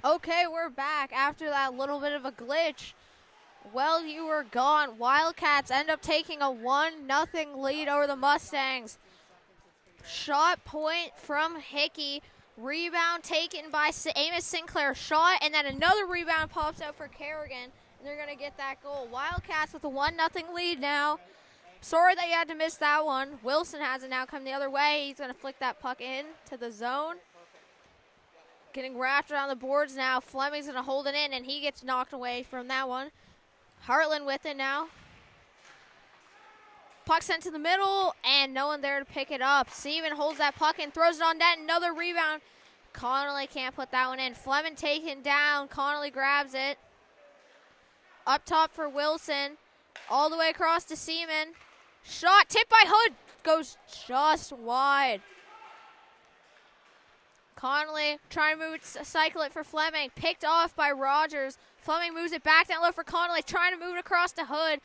Okay, we're back after that little bit of a glitch. Well, you were gone. Wildcats end up taking a 1-0 lead over the Mustangs. Shot point from Hickey. Rebound taken by Amos Sinclair. Shot, and then another rebound pops out for Kerrigan, and they're going to get that goal. Wildcats with a 1-0 lead now. Sorry that you had to miss that one. Wilson has it now come the other way. He's going to flick that puck in to the zone. Getting wrapped around the boards now. Fleming's going to hold it in, and he gets knocked away from that one. Hartland with it now. Puck sent to the middle, and no one there to pick it up. Seaman holds that puck and throws it on net. Another rebound. Connolly can't put that one in. Fleming taken down. Connolly grabs it. Up top for Wilson. All the way across to Seaman. Shot tipped by Hood. Goes just wide. Connolly trying to cycle it for Fleming. Picked off by Rogers. Fleming moves it back down low for Connolly. Trying to move it across to Hood.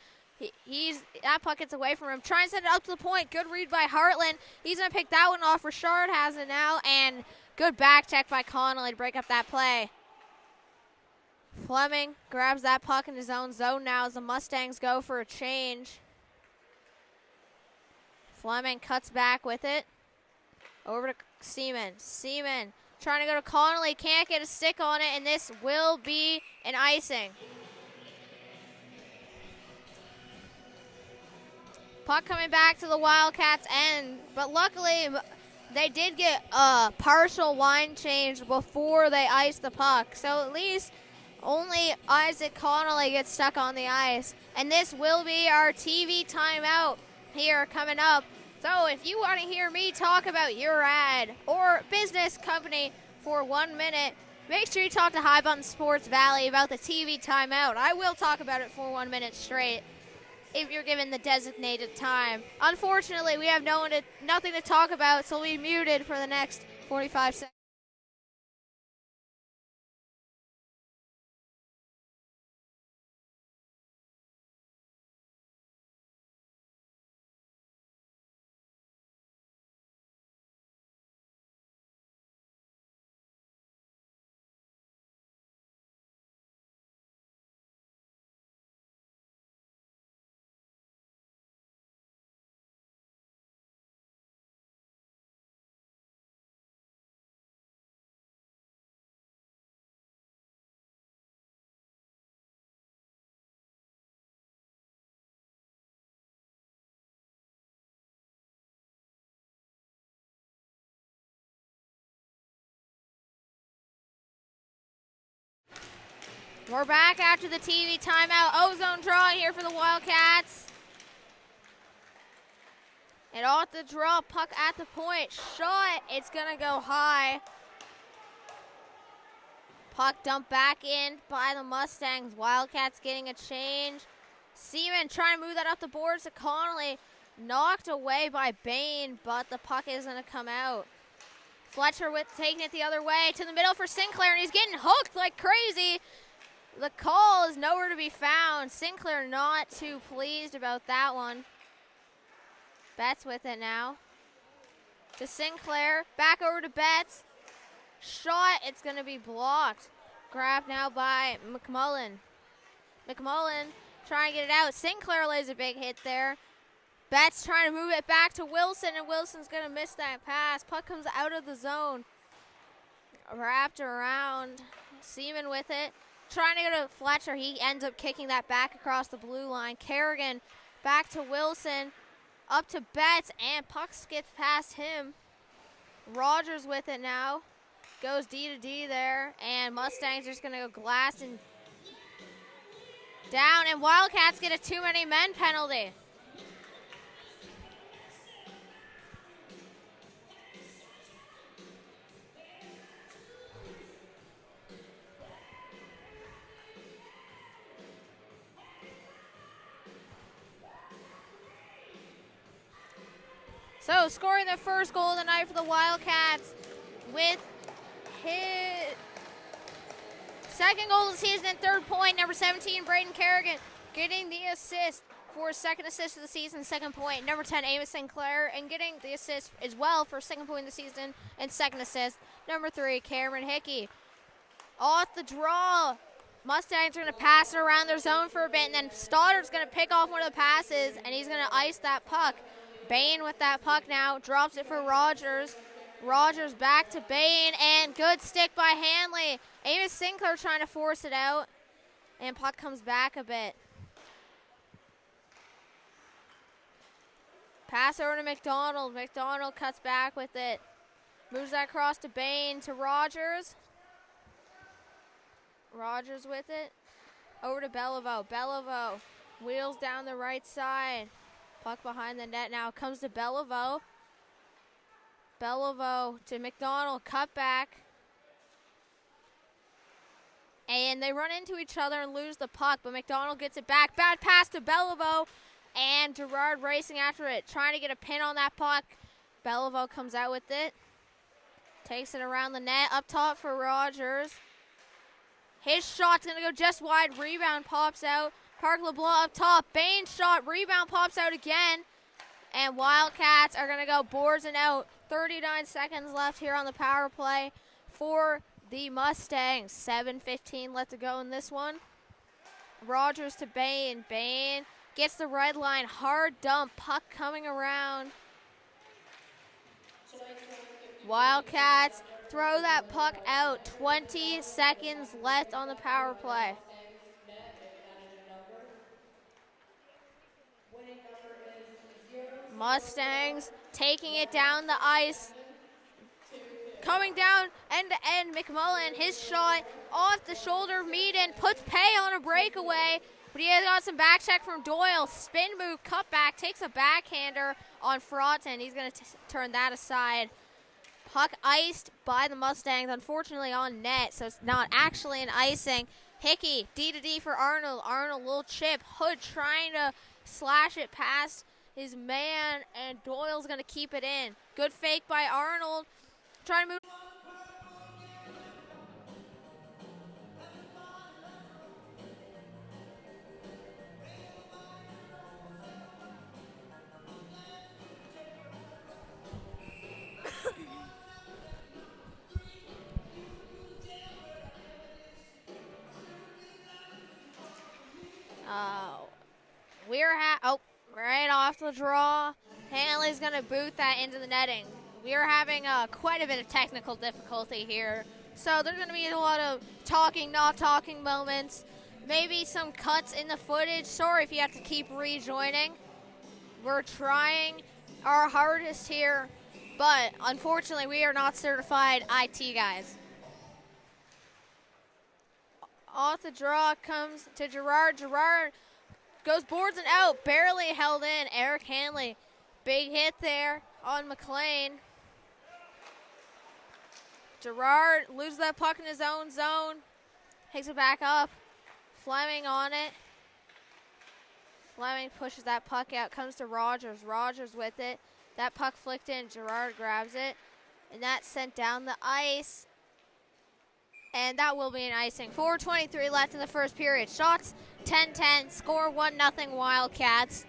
That puck gets away from him. Trying to send it up to the point. Good read by Hartland. He's going to pick that one off. Richard has it now. And good back check by Connolly to break up that play. Fleming grabs that puck in his own zone now as the Mustangs go for a change. Fleming cuts back with it. Over to Seaman. Seaman trying to go to Connolly. Can't get a stick on it, and this will be an icing. Puck coming back to the Wildcats' end, but luckily they did get a partial line change before they iced the puck. So at least only Isaac Connolly gets stuck on the ice. And this will be our TV timeout here coming up. So if you want to hear me talk about your ad or business company for 1 minute, make sure you talk to High Button Sports Valley about the TV timeout. I will talk about it for 1 minute straight if you're given the designated time. Unfortunately, we have nothing to talk about, so we'll be muted for the next 45 seconds. We're back after the TV timeout. Ozone draw here for the Wildcats. And off the draw, puck at the point. Shot, it's going to go high. Puck dumped back in by the Mustangs. Wildcats getting a change. Seaman trying to move that up the boards to Connolly. Knocked away by Bain, but the puck is going to come out. Fletcher with taking it the other way to the middle for Sinclair, and he's getting hooked like crazy. The call is nowhere to be found. Sinclair not too pleased about that one. Betts with it now. To Sinclair. Back over to Betts. Shot. It's going to be blocked. Grabbed now by McMullen. McMullen trying to get it out. Sinclair lays a big hit there. Betts trying to move it back to Wilson, and Wilson's going to miss that pass. Puck comes out of the zone. Wrapped around. Seaman with it. Trying to go to Fletcher. He ends up kicking that back across the blue line. Kerrigan back to Wilson. Up to Betts, and puck skips past him. Rogers with it now. Goes D to D there, and Mustangs are just going to go glass and down, and Wildcats get a too many men penalty. So scoring the first goal of the night for the Wildcats with his second goal of the season and third point, number 17, Braden Kerrigan, getting the assist for his second assist of the season, second point. Number 10, Amos Sinclair, and getting the assist as well for second point of the season and second assist. Number 3, Cameron Hickey. Off the draw. Mustangs are going to pass it around their zone for a bit, and then Stoddard's going to pick off one of the passes, and he's going to ice that puck. Bain with that puck now, drops it for Rogers. Rogers back to Bain, and good stick by Hanley. Amos Sinclair trying to force it out, and puck comes back a bit. Pass over to McDonald. McDonald cuts back with it. Moves that across to Bain to Rogers. Rogers with it. Over to Beliveau. Beliveau wheels down the right side. Puck behind the net now. Comes to Beliveau. Beliveau to McDonald. Cut back. And they run into each other and lose the puck, but McDonald gets it back. Bad pass to Beliveau. And Gerard racing after it, trying to get a pin on that puck. Beliveau comes out with it. Takes it around the net. Up top for Rogers. His shot's going to go just wide. Rebound pops out. Park LeBlanc up top. Bain's shot. Rebound pops out again. And Wildcats are going to go boards and out. 39 seconds left here on the power play for the Mustangs. 7:15 left to go in this one. Rogers to Bain. Bain gets the red line. Hard dump. Puck coming around. Wildcats throw that puck out. 20 seconds left on the power play. Mustangs taking it down the ice. Coming down end to end, McMullen, his shot off the shoulder of Meaden, puts Pay on a breakaway, but he has got some back check from Doyle. Spin move, cut back, takes a backhander on Fraughton. He's going to turn that aside. Puck iced by the Mustangs, unfortunately on net, so it's not actually an icing. Hickey, D-to-D for Arnold. Arnold, little chip. Hood trying to slash it past his man, and Doyle's going to keep it in. Good fake by Arnold. Trying to move. Right off the draw. Hanley's going to boot that into the netting. We are having quite a bit of technical difficulty here. So there's going to be a lot of talking, not talking moments. Maybe some cuts in the footage. Sorry if you have to keep rejoining. We're trying our hardest here, but unfortunately we are not certified IT guys. Off the draw comes to Gerard. Gerard goes boards and out, barely held in. Eric Hanley, big hit there on McLean. Gerard loses that puck in his own zone, takes it back up. Fleming on it. Fleming pushes that puck out, comes to Rogers. Rogers with it. That puck flicked in, Gerard grabs it, and that's sent down the ice. And that will be an icing. 4:23 left in the first period. Shots 10-10, score 1-0 Wildcats.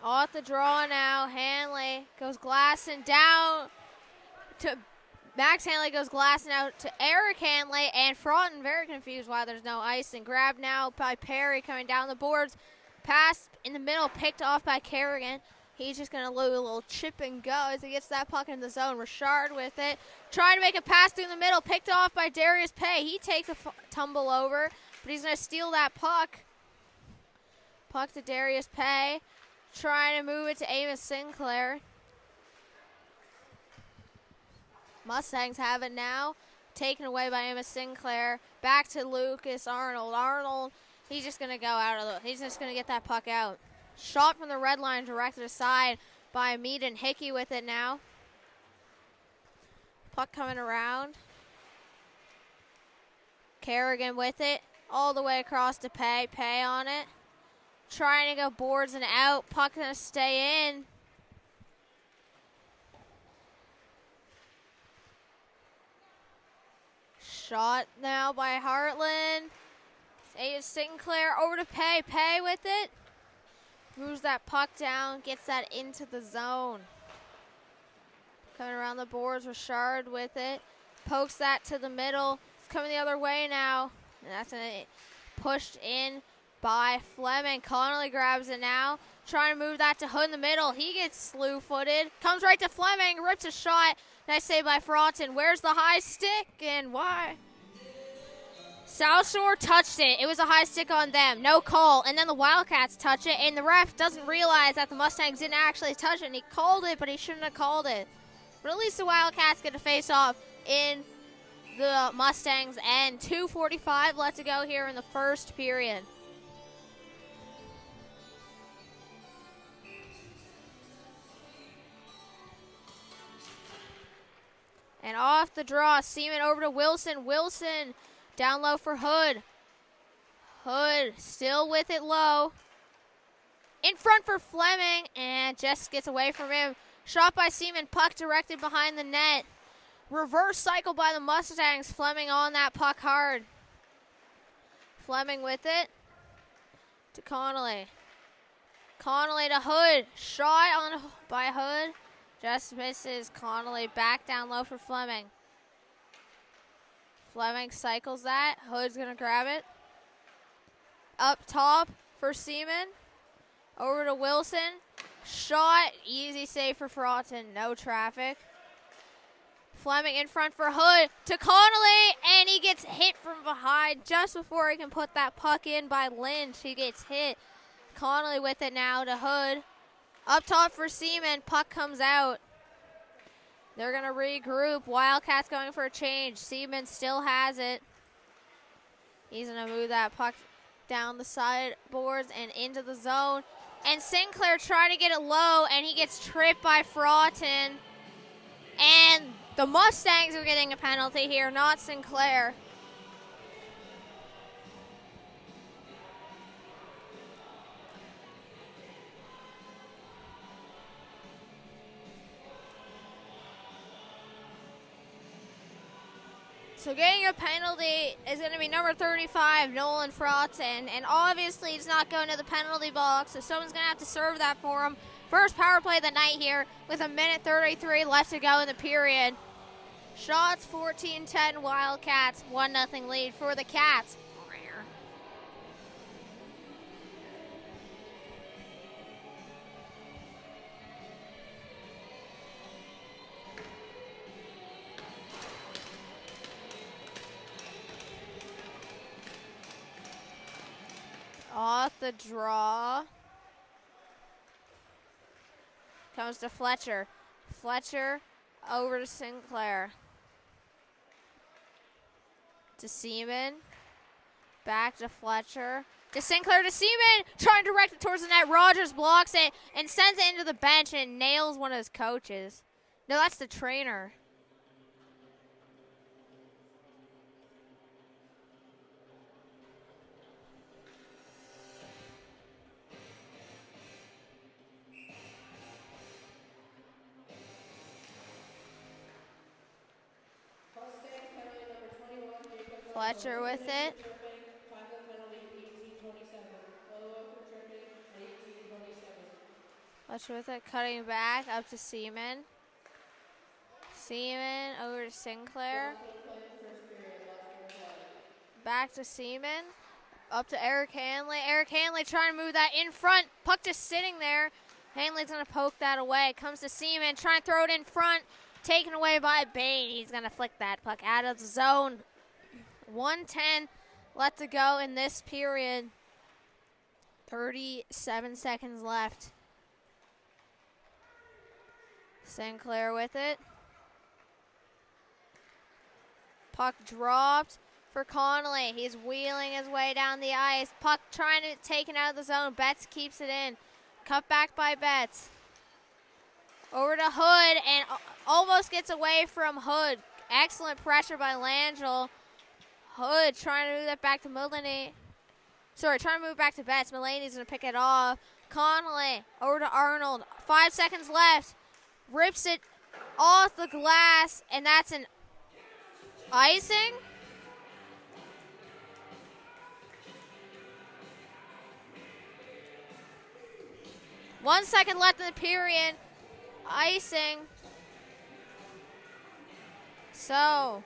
Off the draw now, Hanley goes glassing down to Max Hanley, goes glassing out to Eric Hanley, and Fraughton very confused why there's no icing. Grabbed now by Perry coming down the boards. Pass in the middle, picked off by Kerrigan. He's just going to do a little chip and go as he gets that puck in the zone. Richard with it. Trying to make a pass through the middle, picked off by Darius Pay. He takes a tumble over, but he's going to steal that puck. Puck to Darius Pay. Trying to move it to Amos Sinclair. Mustangs have it now. Taken away by Amos Sinclair. Back to Lucas Arnold. Arnold, he's just going to go out of the, he's just going to get that puck out. Shot from the red line directed aside by Meaden. Hickey with it now. Puck coming around. Kerrigan with it. All the way across to Pay. Pay on it. Trying to go boards and out. Puck going to stay in. Shot now by Heartland. Sinclair over to Pay. Pay with it. Moves that puck down, gets that into the zone. Coming around the boards, Richard with it. Pokes that to the middle. It's coming the other way now. And that's pushed in by Fleming. Connolly grabs it now. Trying to move that to Hood in the middle. He gets slew-footed. Comes right to Fleming. Rips a shot. Nice save by Fraughton. Where's the high stick and why? South Shore touched it. It was a high stick on them. No call. And then the Wildcats touch it. And the ref doesn't realize that the Mustangs didn't actually touch it. And he called it, but he shouldn't have called it. But at least the Wildcats get to face off in the Mustangs end. 2:45 left to go here in the first period. And off the draw, Seaman over to Wilson. Wilson down low for Hood. Hood still with it low. In front for Fleming, and just gets away from him. Shot by Seaman, puck directed behind the net. Reverse cycle by the Mustangs. Fleming on that puck hard. Fleming with it to Connolly. Connolly to Hood. Shot on by Hood. Just misses. Connolly back down low for Fleming. Fleming cycles that. Hood's going to grab it. Up top for Seaman. Over to Wilson. Shot. Easy save for Fraughton. No traffic. Fleming in front for Hood to Connolly. And he gets hit from behind just before he can put that puck in by Lynch. He gets hit. Connolly with it now to Hood. Up top for Seaman. Puck comes out. They're going to regroup. Wildcats going for a change. Seaman still has it. He's going to move that puck down the sideboards and into the zone. And Sinclair trying to get it low, and he gets tripped by Fraughton. And the Mustangs are getting a penalty here, not Sinclair. So getting a penalty is going to be number 35, Nolan Fraughton. And obviously he's not going to the penalty box, so someone's going to have to serve that for him. First power play of the night here with 1:33 left to go in the period. Shots 14-10 Wildcats, 1-0 lead for the Cats. Off the draw. Comes to Fletcher. Fletcher over to Sinclair. To Seaman. Back to Fletcher. To Sinclair to Seaman. Trying to direct it towards the net. Rogers blocks it and sends it into the bench and nails one of his coaches. No, that's the trainer. Fletcher with it. Fletcher with it, cutting back up to Seaman. Seaman over to Sinclair. Back to Seaman. Up to Eric Hanley. Eric Hanley trying to move that in front. Puck just sitting there. Hanley's going to poke that away. Comes to Seaman, trying to throw it in front. Taken away by Bain. He's going to flick that puck out of the zone. 1:10 left to go in this period. 37 seconds left. Sinclair with it. Puck dropped for Connolly. He's wheeling his way down the ice. Puck trying to take it out of the zone. Betts keeps it in. Cut back by Betts. Over to Hood and almost gets away from Hood. Excellent pressure by Langell. Hood trying to move that back to Mulaney. Sorry, trying to move back to Betts. Mulaney's going to pick it off. Connolly over to Arnold. 5 seconds left. Rips it off the glass, and that's an icing. 1 second left in the period. Icing. So.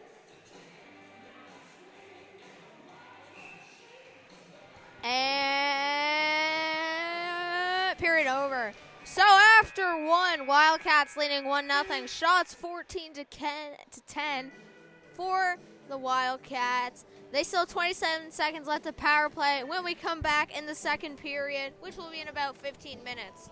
And period over. So after one, Wildcats leading 1-0. Shots 14 to 10 for the Wildcats. They still have 27 seconds left of power play when we come back in the second period, which will be in about 15 minutes.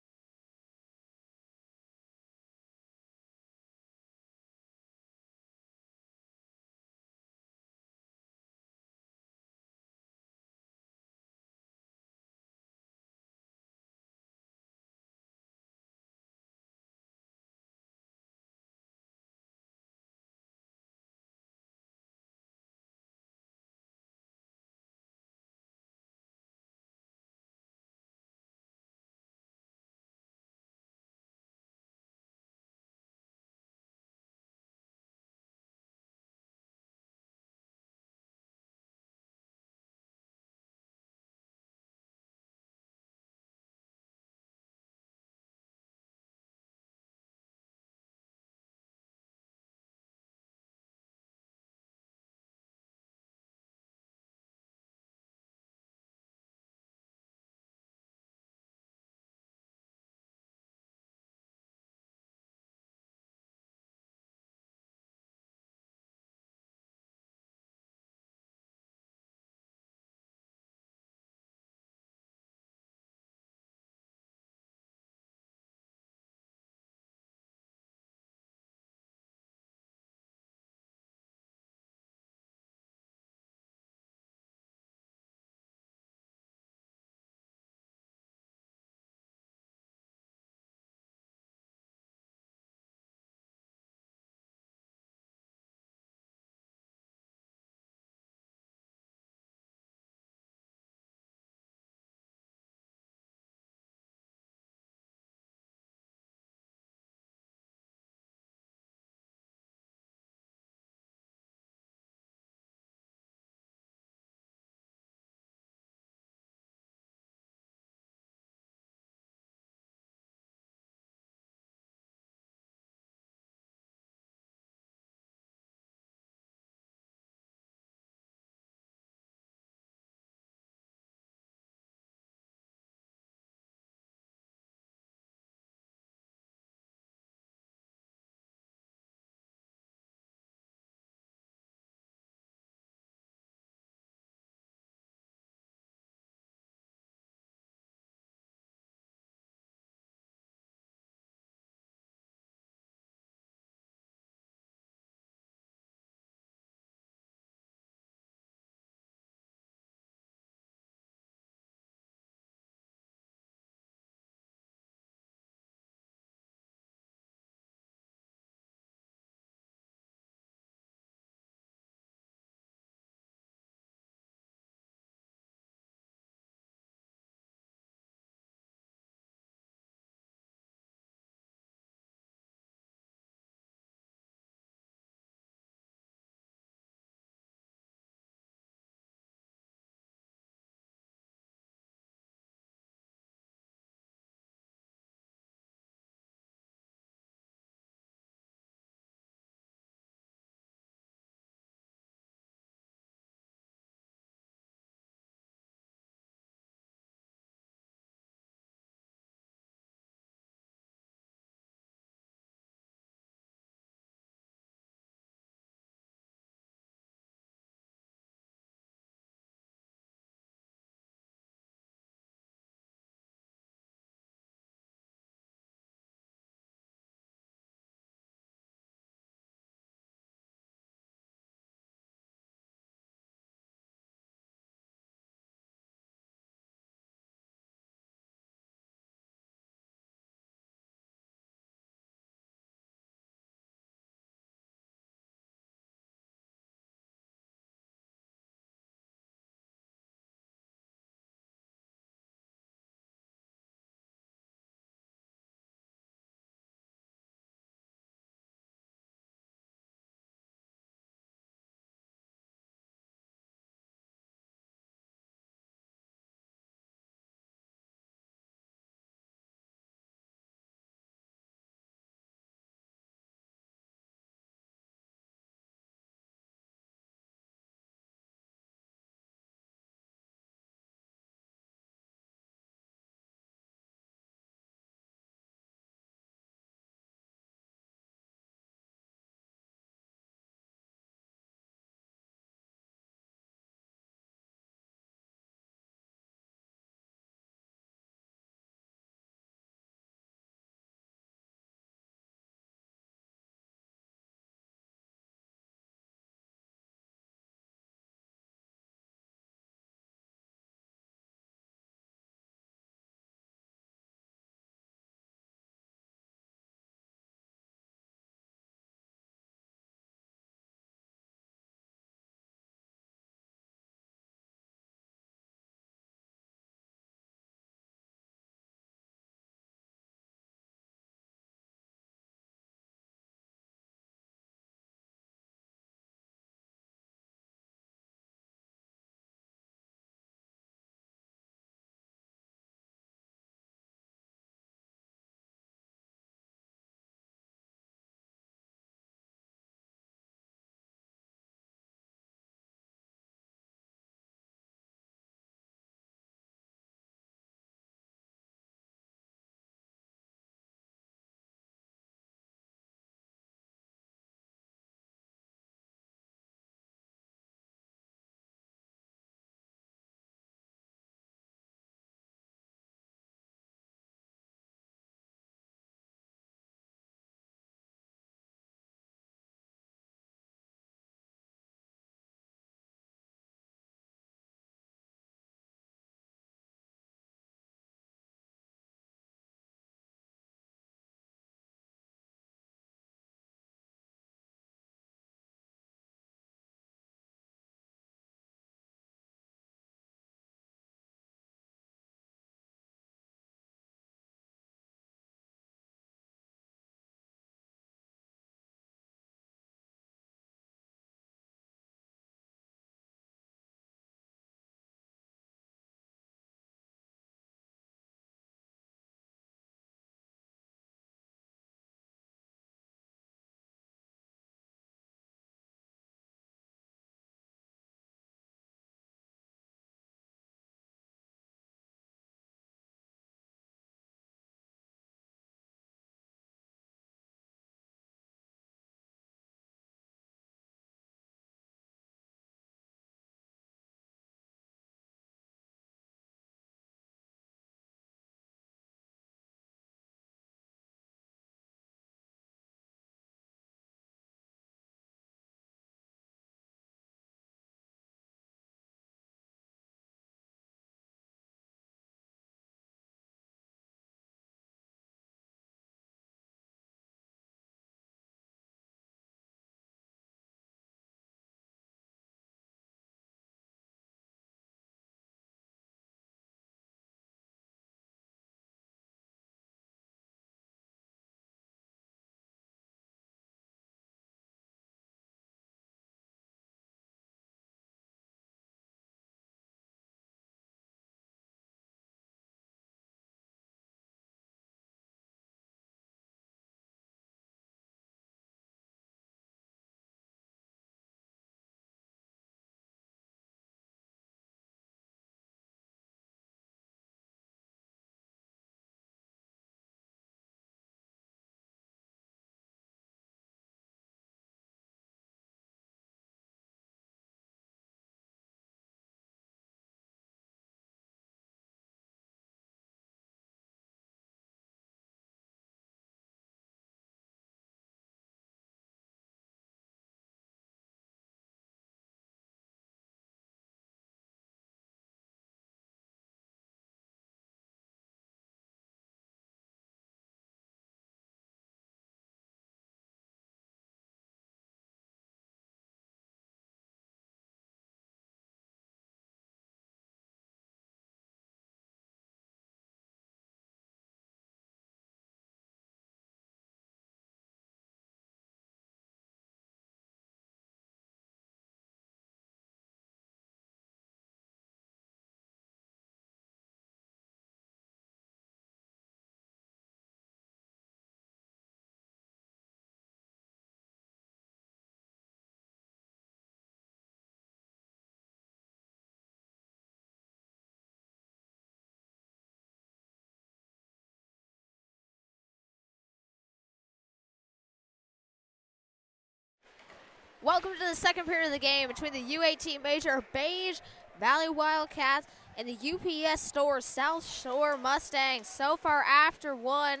Welcome to the second period of the game between the U18 Major Beige Valley Wildcats and the UPS Store South Shore Mustangs. So far after one,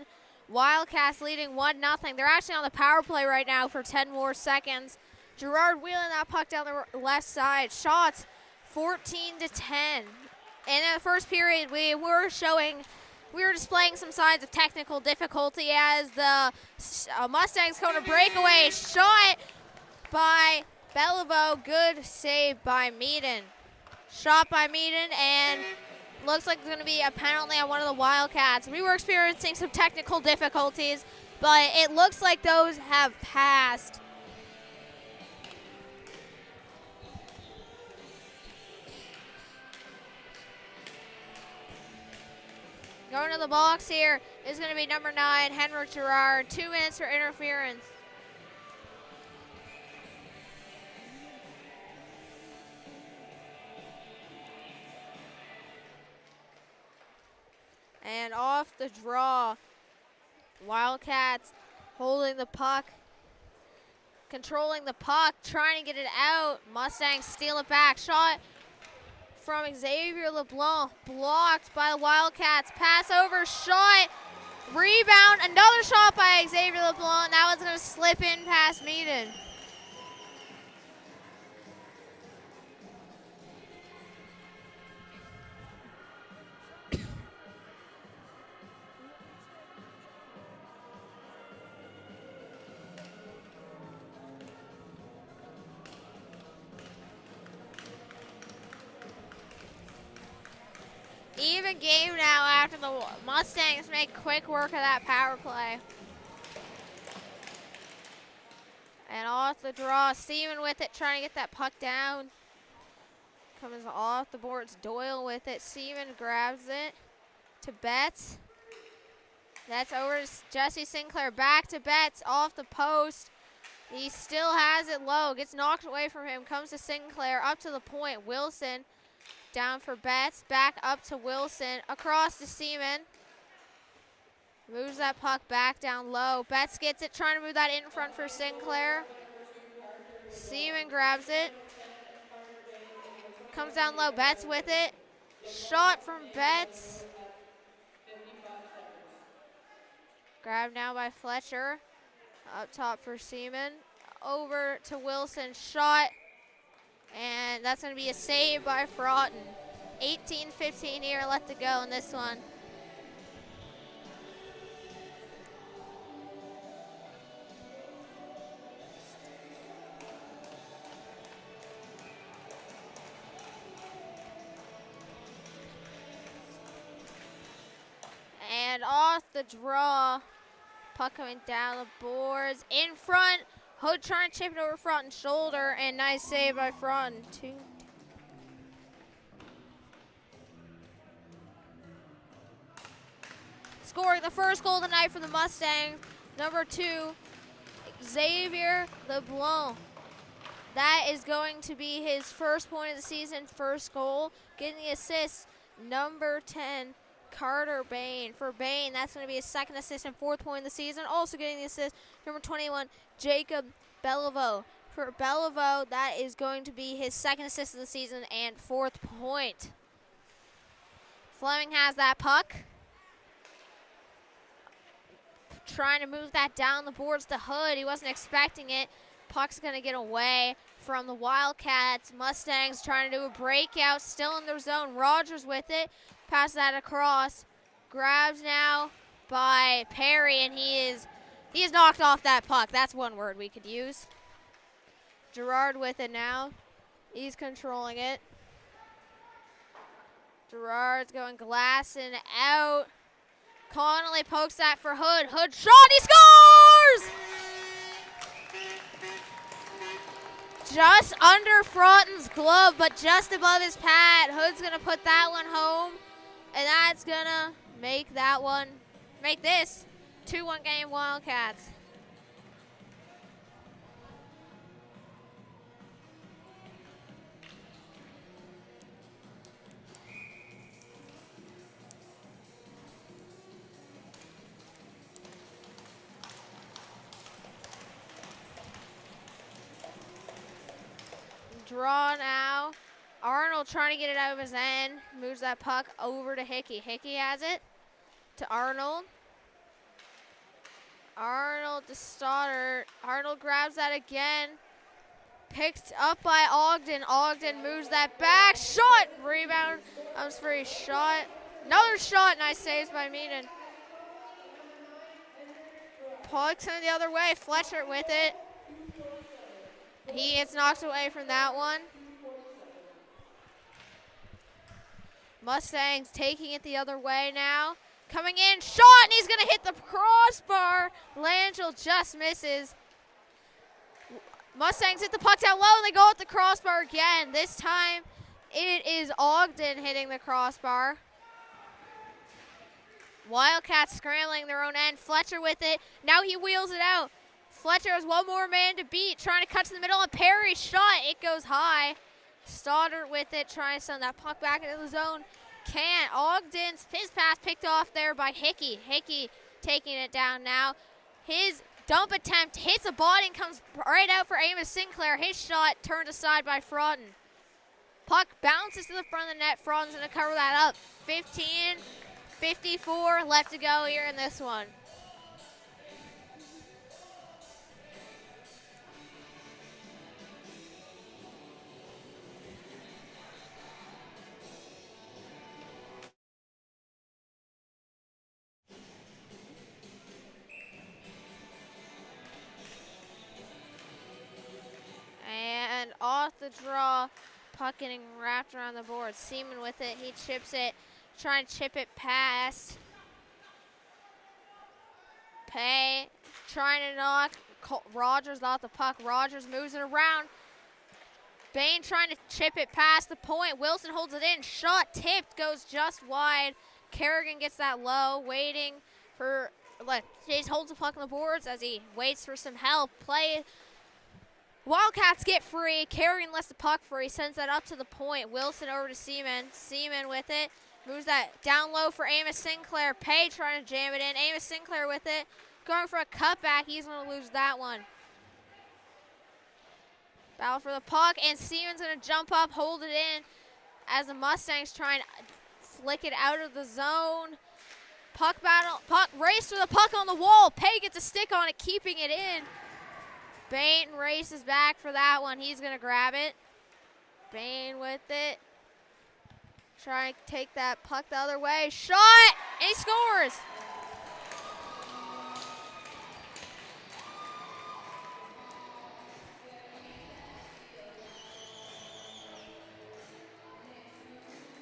Wildcats leading 1-0. They're actually on the power play right now for 10 more seconds. Gerard wheeling that puck down the left side. Shots 14-10. In the first period, we were displaying some signs of technical difficulty as the Mustangs come to breakaway. Shot by Beliveau, good save by Meaden. Shot by Meaden, and looks like it's going to be a penalty on one of the Wildcats. We were experiencing some technical difficulties, but it looks like those have passed. Going to the box here is going to be number 9, Henrik Gerard. 2 minutes for interference. And off the draw, Wildcats holding the puck, controlling the puck, trying to get it out. Mustangs steal it back. Shot from Xavier LeBlanc, blocked by the Wildcats. Pass over, shot, rebound, another shot by Xavier LeBlanc. That one's going to slip in past Meaden. Even game now after the Mustangs make quick work of that power play. And off the draw, Seaman with it, trying to get that puck down. Comes off the boards, Doyle with it. Seaman grabs it to Betts. That's over to Jesse Sinclair, back to Betts, off the post. He still has it low, gets knocked away from him, comes to Sinclair, up to the point. Wilson down for Betts, back up to Wilson, across to Seaman. Moves that puck back down low. Betts gets it, trying to move that in front for Sinclair. Seaman grabs it. Comes down low, Betts with it. Shot from Betts. Grabbed now by Fletcher. Up top for Seaman. Over to Wilson, shot. And that's going to be a save by Fraughton. 18-15 here left to go in this one. And off the draw. Puck coming down the boards. In front. Hood trying to chip it over Fraughton's shoulder, and nice save by Fraughton. 2. Scoring the first goal of the night for the Mustangs, number 2, Xavier LeBlanc. That is going to be his first point of the season, first goal. Getting the assist, number 10, Carter Bain. For Bain, that's going to be his second assist and 4th point of the season. Also getting the assist, number 21, Jacob Beliveau. For Beliveau, that is going to be his second assist of the season and 4th point. Fleming has that puck. Trying to move that down the boards to Hood. He wasn't expecting it. Puck's going to get away from the Wildcats. Mustangs trying to do a breakout, still in their zone. Rogers with it. Pass that across. Grabs now by Perry, and he is knocked off that puck. That's one word we could use. Gerard with it now. He's controlling it. Gerard's going glass and out. Connolly pokes that for Hood. Hood shot, he scores! Just under Fraughton's glove, but just above his pad. Hood's gonna put that one home, and that's gonna make this 2-1 game Wildcats. draw now. Arnold trying to get it out of his end. Moves that puck over to Hickey. Hickey has it to Arnold. Arnold to Stoddard. Arnold grabs that again. Picked up by Ogden. Ogden moves that back. Shot! Rebound. Comes free. Shot. Another shot. Nice saves by Meaden. Puck's in the other way. Fletcher with it. He gets knocked away from that one. Mustangs taking it the other way now. Coming in. Shot! And he's going to hit the crossbar. Langell just misses. Mustangs hit the puck down low, and they go at the crossbar again. This time, it is Ogden hitting the crossbar. Wildcats scrambling their own end. Fletcher with it. Now he wheels it out. Fletcher has one more man to beat, trying to cut to the middle, and Perry shot. It goes high. Stoddard with it, trying to send that puck back into the zone. Can't. Ogden's his pass picked off there by Hickey. Hickey taking it down now. His dump attempt hits a body and comes right out for Amos Sinclair. His shot turned aside by Frodden. Puck bounces to the front of the net. Frodden's going to cover that up. 15:54 left to go here in this one. And off the draw, puck getting wrapped around the board. Seaman with it. He chips it, trying to chip it past. Pay, trying to knock Rogers off the puck. Rogers moves it around. Bain trying to chip it past the point. Wilson holds it in. Shot tipped, goes just wide. Kerrigan gets that low, waiting for, Chase holds the puck on the boards as he waits for some help. Play. Wildcats get free. Kerrigan lets the puck free. Sends that up to the point. Wilson over to Seaman. Seaman with it. Moves that down low for Amos Sinclair. Pay trying to jam it in. Amos Sinclair with it. Going for a cutback. He's going to lose that one. Battle for the puck. And Seaman's going to jump up, hold it in as the Mustangs try and flick it out of the zone. Puck battle. Puck race to the puck on the wall. Pay gets a stick on it, keeping it in. Bain races back for that one. He's going to grab it. Bain with it. Trying to take that puck the other way. Shot! And he scores!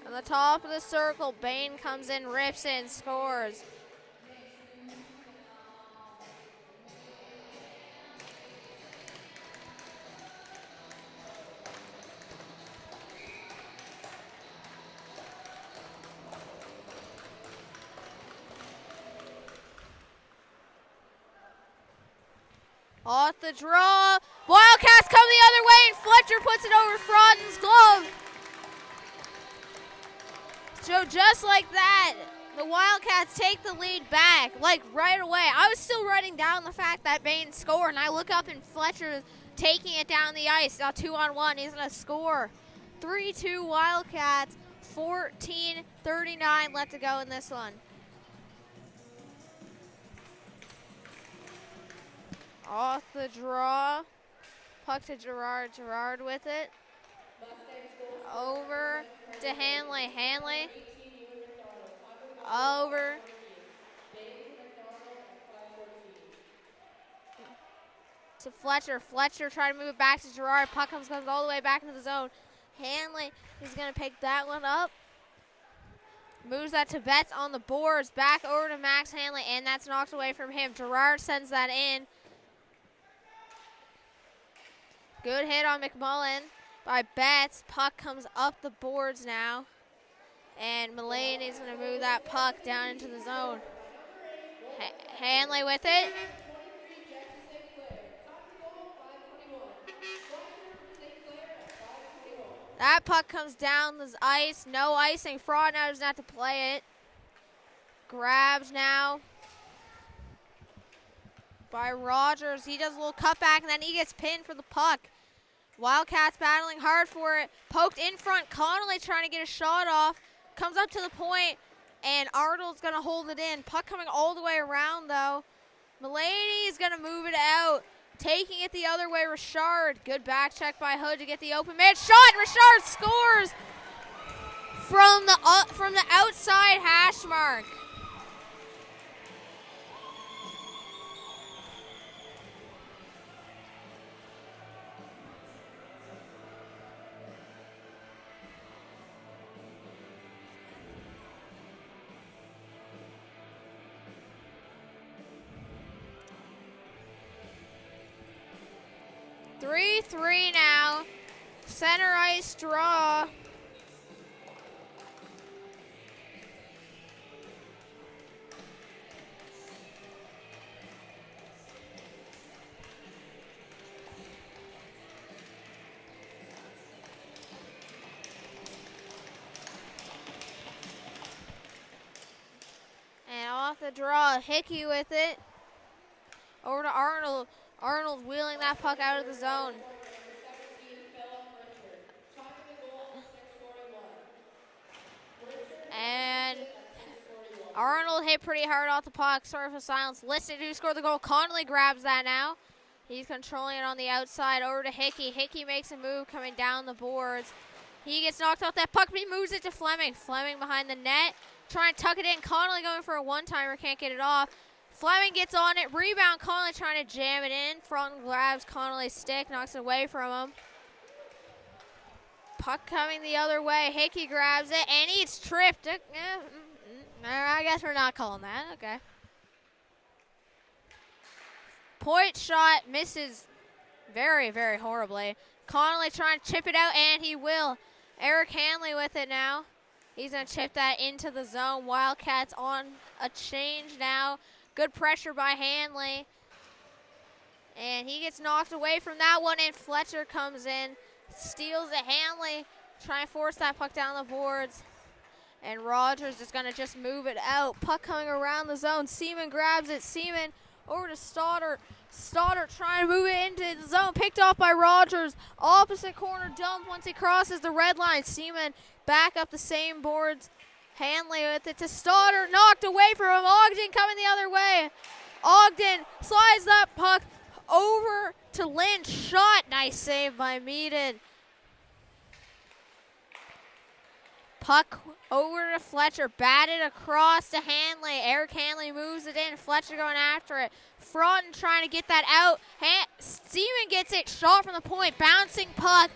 On the top of the circle, Bain comes in, rips in, scores. Off the draw. Wildcats come the other way, and Fletcher puts it over Frodden's glove. So just like that, the Wildcats take the lead back, right away. I was still writing down the fact that Bain scored, and I look up and Fletcher taking it down the ice. Now 2-on-1, he's going to score. 3-2 Wildcats, 14:39 left to go in this one. Off the draw. Puck to Gerard. Gerard with it. Over to Hanley. Hanley. Over. To Fletcher. Fletcher trying to move it back to Gerard. Puck comes all the way back into the zone. Hanley is going to pick that one up. Moves that to Betts on the boards. Back over to Max Hanley, and that's knocked away from him. Gerard sends that in. Good hit on McMullen by Betts. Puck comes up the boards now. And Mulaney's going to move that puck down into the zone. Hanley with it. That puck comes down the ice. No icing. Fraud now doesn't have to play it. Grabs now by Rogers. He does a little cutback, and then he gets pinned for the puck. Wildcats battling hard for it. Poked in front. Connolly trying to get a shot off. Comes up to the point, and Arnold's going to hold it in. Puck coming all the way around, though. Mulaney is going to move it out. Taking it the other way, Richard. Good back check by Hood to get the open man shot. Richard scores from the outside hash mark. Three now. Center ice draw. And off the draw, Hickey with it. Over to Arnold. Arnold wheeling that puck out of the zone. And Arnold hit pretty hard off the puck. Sorry for silence. Listed who scored the goal. Connolly grabs that now. He's controlling it on the outside. Over to Hickey. Hickey makes a move coming down the boards. He gets knocked off that puck, but he moves it to Fleming. Fleming behind the net. Trying to tuck it in. Connolly going for a one-timer. Can't get it off. Fleming gets on it. Rebound. Connolly trying to jam it in. Front grabs Connolly's stick. Knocks it away from him. Puck coming the other way. Hickey grabs it, and he's tripped. I guess we're not calling that. Okay. Point shot misses very, very horribly. Connolly trying to chip it out, and he will. Eric Hanley with it now. He's going to chip that into the zone. Wildcats on a change now. Good pressure by Hanley. And he gets knocked away from that one, and Fletcher comes in. Steals it. Hanley trying to force that puck down the boards. And Rogers is going to just move it out. Puck coming around the zone. Seaman grabs it. Seaman over to Stoddard. Stoddard trying to move it into the zone. Picked off by Rogers. Opposite corner dump once he crosses the red line. Seaman back up the same boards. Hanley with it to Stoddard. Knocked away from him. Ogden coming the other way. Ogden slides that puck over to Lynch. Shot. Nice save by Meaden. Puck over to Fletcher. Batted across to Hanley. Eric Hanley moves it in. Fletcher going after it. Fronten trying to get that out. Seaman gets it. Shot from the point. Bouncing puck.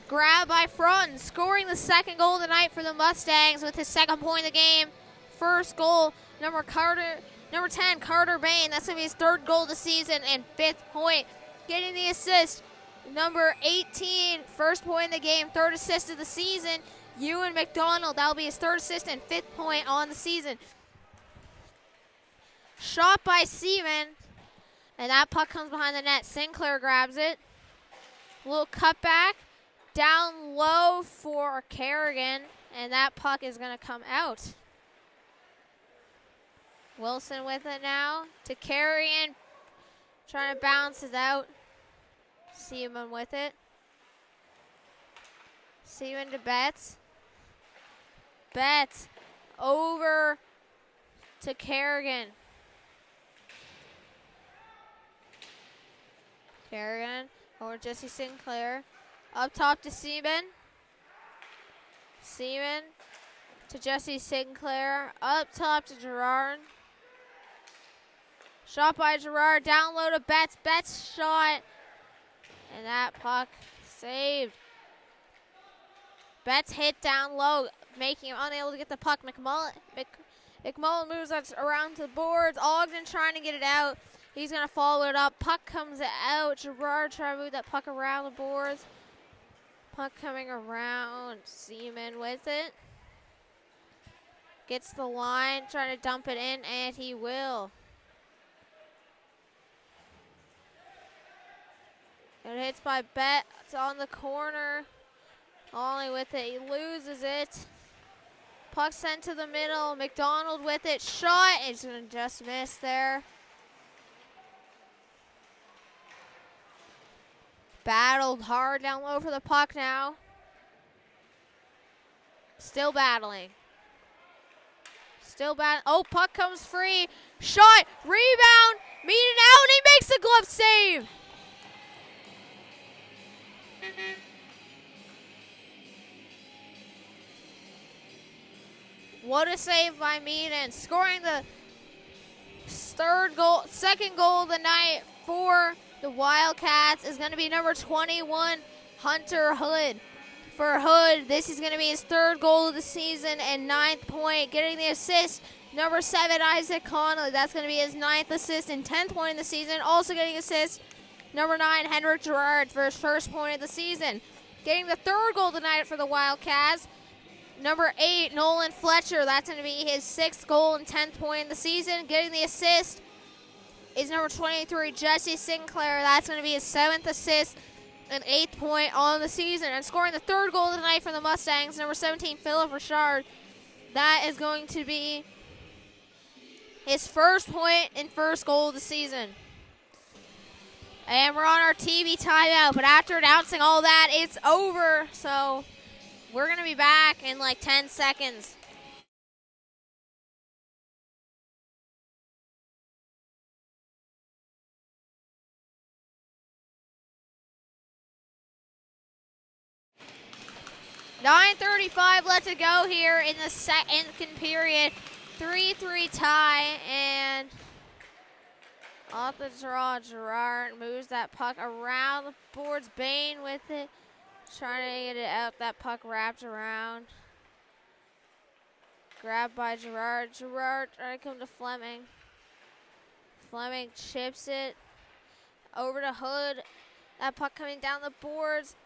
Grabbed by Fronten. Scoring the second goal of the night for the Mustangs with his second point of the game. First goal, number 10, Carter Bain. That's going to be his third goal of the season and fifth point. Getting the assist, number 18, first point in the game, third assist of the season. Ewan McDonald, that'll be his third assist and fifth point on the season. Shot by Seaman, and that puck comes behind the net. Sinclair grabs it. Little cutback, down low for Kerrigan, and that puck is going to come out. Wilson with it now to Kerrigan, trying to bounce it out. Seaman with it. Seaman to Betts. Betts over to Kerrigan. Kerrigan over Jesse Sinclair. Up top to Seaman. Seaman to Jesse Sinclair. Up top to Gerard. Shot by Gerard. Down low to Betts. Betts shot. And that puck saved. Betts hit down low, making him unable to get the puck. McMullen moves us around to the boards. Ogden trying to get it out. He's going to follow it up. Puck comes out. Gerard trying to move that puck around the boards. Puck coming around. Seaman with it. Gets the line, trying to dump it in, and he will. It hits by Betts on the corner. Ollie with it. He loses it. Puck sent to the middle. McDonald with it. Shot. It's going to just miss there. Battled hard down low for the puck now. Still battling. Still bad. Oh, puck comes free. Shot, rebound, Meaden out, and he makes the glove save. What a save by Meaden, scoring the second goal of the night for the Wildcats is going to be number 21, Hunter Hood. For Hood, this is going to be his third goal of the season and 9th point. Getting the assist, number 7, Isaac Connolly. That's going to be his 9th assist and 10th point in the season. Also getting assist, number 9, Henrik Gerard, for his first point of the season. Getting the third goal tonight for the Wildcats, number 8, Nolan Fletcher. That's going to be his 6th goal and 10th point in the season. Getting the assist is number 23, Jesse Sinclair. That's going to be his 7th assist and 8th point on the season. And scoring the third goal of the night for the Mustangs, number 17, Philip Richard. That is going to be his first point and first goal of the season. And we're on our TV timeout, but after announcing all that, it's over. So we're going to be back in like 10 seconds. .9:35 left to go here in the second period. 3-3 tie, and off the draw, Gerard moves that puck around the boards. Bain with it, trying to get it out. That puck wrapped around. Grabbed by Gerard. Gerard trying to come to Fleming. Fleming chips it over to Hood. That puck coming down the boards.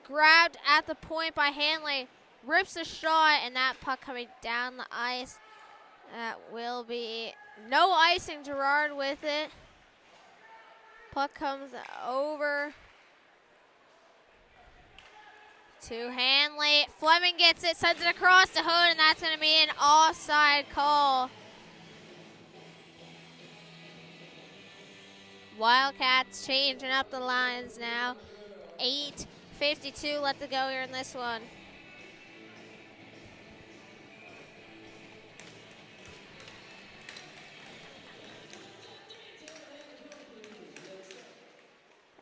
Grabbed at the point by Hanley. Rips a shot, and that puck coming down the ice. That will be no icing. Gerard with it. Puck comes over to Hanley. Fleming gets it, sends it across to Hood, and that's going to be an offside call. Wildcats changing up the lines now. 8:52 left to go here in this one.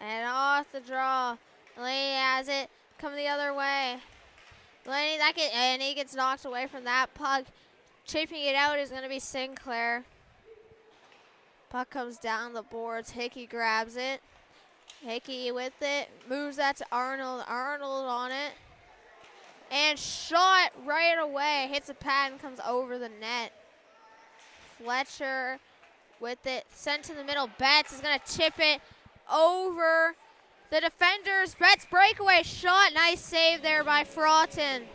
And off the draw, Delaney has it, come the other way. Delaney, and he gets knocked away from that puck. Chipping it out is going to be Sinclair. Puck comes down the boards. Hickey grabs it. Hickey with it, moves that to Arnold. Arnold on it. And shot right away. Hits a pad and comes over the net. Fletcher with it, sent to the middle. Betts is going to chip it over the defenders. Betts breakaway shot. Nice save there by Fraughton.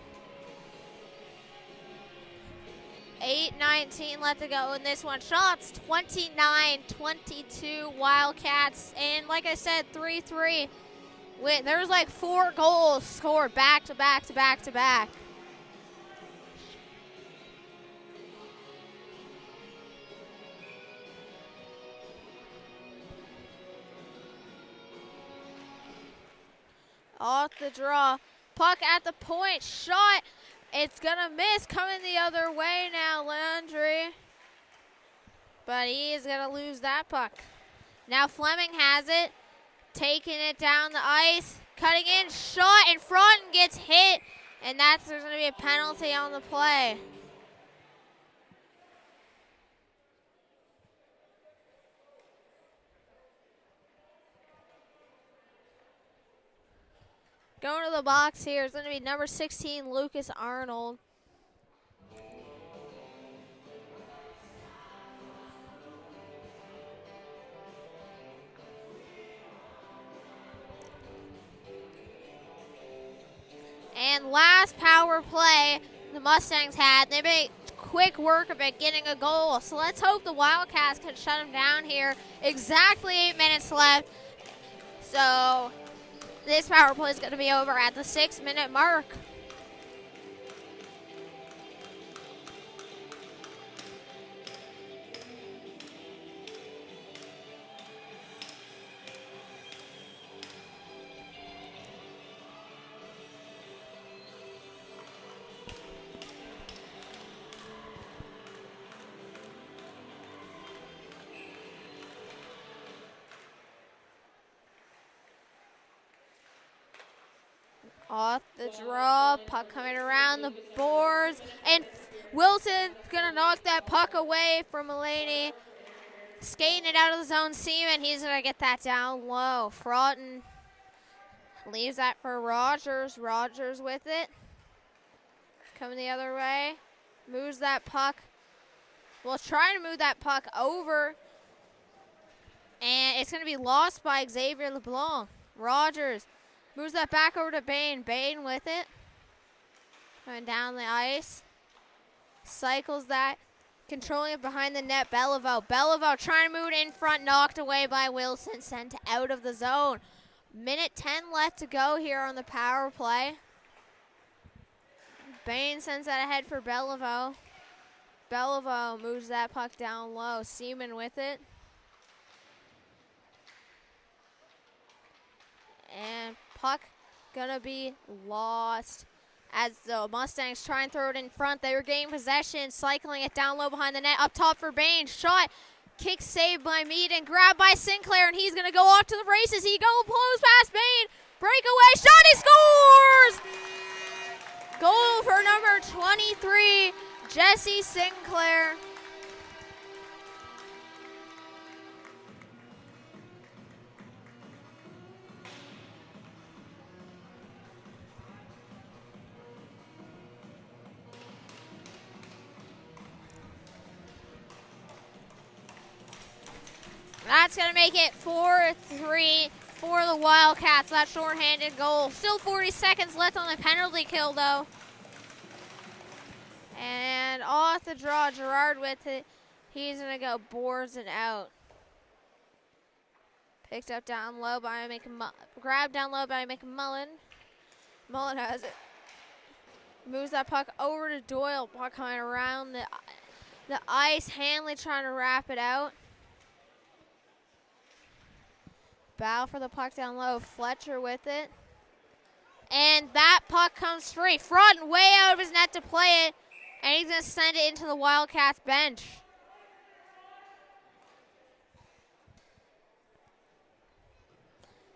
8:19 left to go in this one. Shots 29-22 Wildcats. And like I said, 3-3. There's like 4 goals scored back to back to back to back. Off the draw. Puck at the point. Shot. It's going to miss. Coming the other way now, Landry. But he is going to lose that puck. Now Fleming has it. Taking it down the ice. Cutting in. Shot in front and gets hit. And there's going to be a penalty on the play. Going to the box here is going to be number 16, Lucas Arnold. And last power play the Mustangs had, they made quick work of it getting a goal. So let's hope the Wildcats can shut them down here. Exactly 8 minutes left. So this power play is going to be over at the 6-minute mark. Off the draw, puck coming around the boards, and Wilson gonna knock that puck away from Mulaney. Skating it out of the zone, Seaman, he's gonna get that down low. Fraughton leaves that for Rogers. Rogers with it. Coming the other way. Moves that puck. Well, trying to move that puck over. And it's gonna be lost by Xavier LeBlanc. Rogers moves that back over to Bain. Bain with it. Coming down the ice. Cycles that. Controlling it behind the net. Beliveau. Beliveau trying to move it in front. Knocked away by Wilson. Sent out of the zone. Minute 10 left to go here on the power play. Bain sends that ahead for Beliveau. Beliveau moves that puck down low. Seaman with it. And puck gonna be lost as the Mustangs try and throw it in front. They regain possession, cycling it down low behind the net. Up top for Bain. Shot. Kick saved by Meade and grabbed by Sinclair, and he's going to go off to the races. He blows past Bain. Breakaway shot. He scores! Goal for number 23, Jesse Sinclair. That's going to make it 4-3 for the Wildcats. That shorthanded goal. Still 40 seconds left on the penalty kill, though. And off the draw, Gerard with it. He's going to go boards it out. Picked up down low by grabbed down low by McMullen. Mullen has it. Moves that puck over to Doyle. Puck coming around the ice. Hanley trying to wrap it out. Bow for the puck down low. Fletcher with it. And that puck comes free. Fraughton way out of his net to play it. And he's going to send it into the Wildcats bench.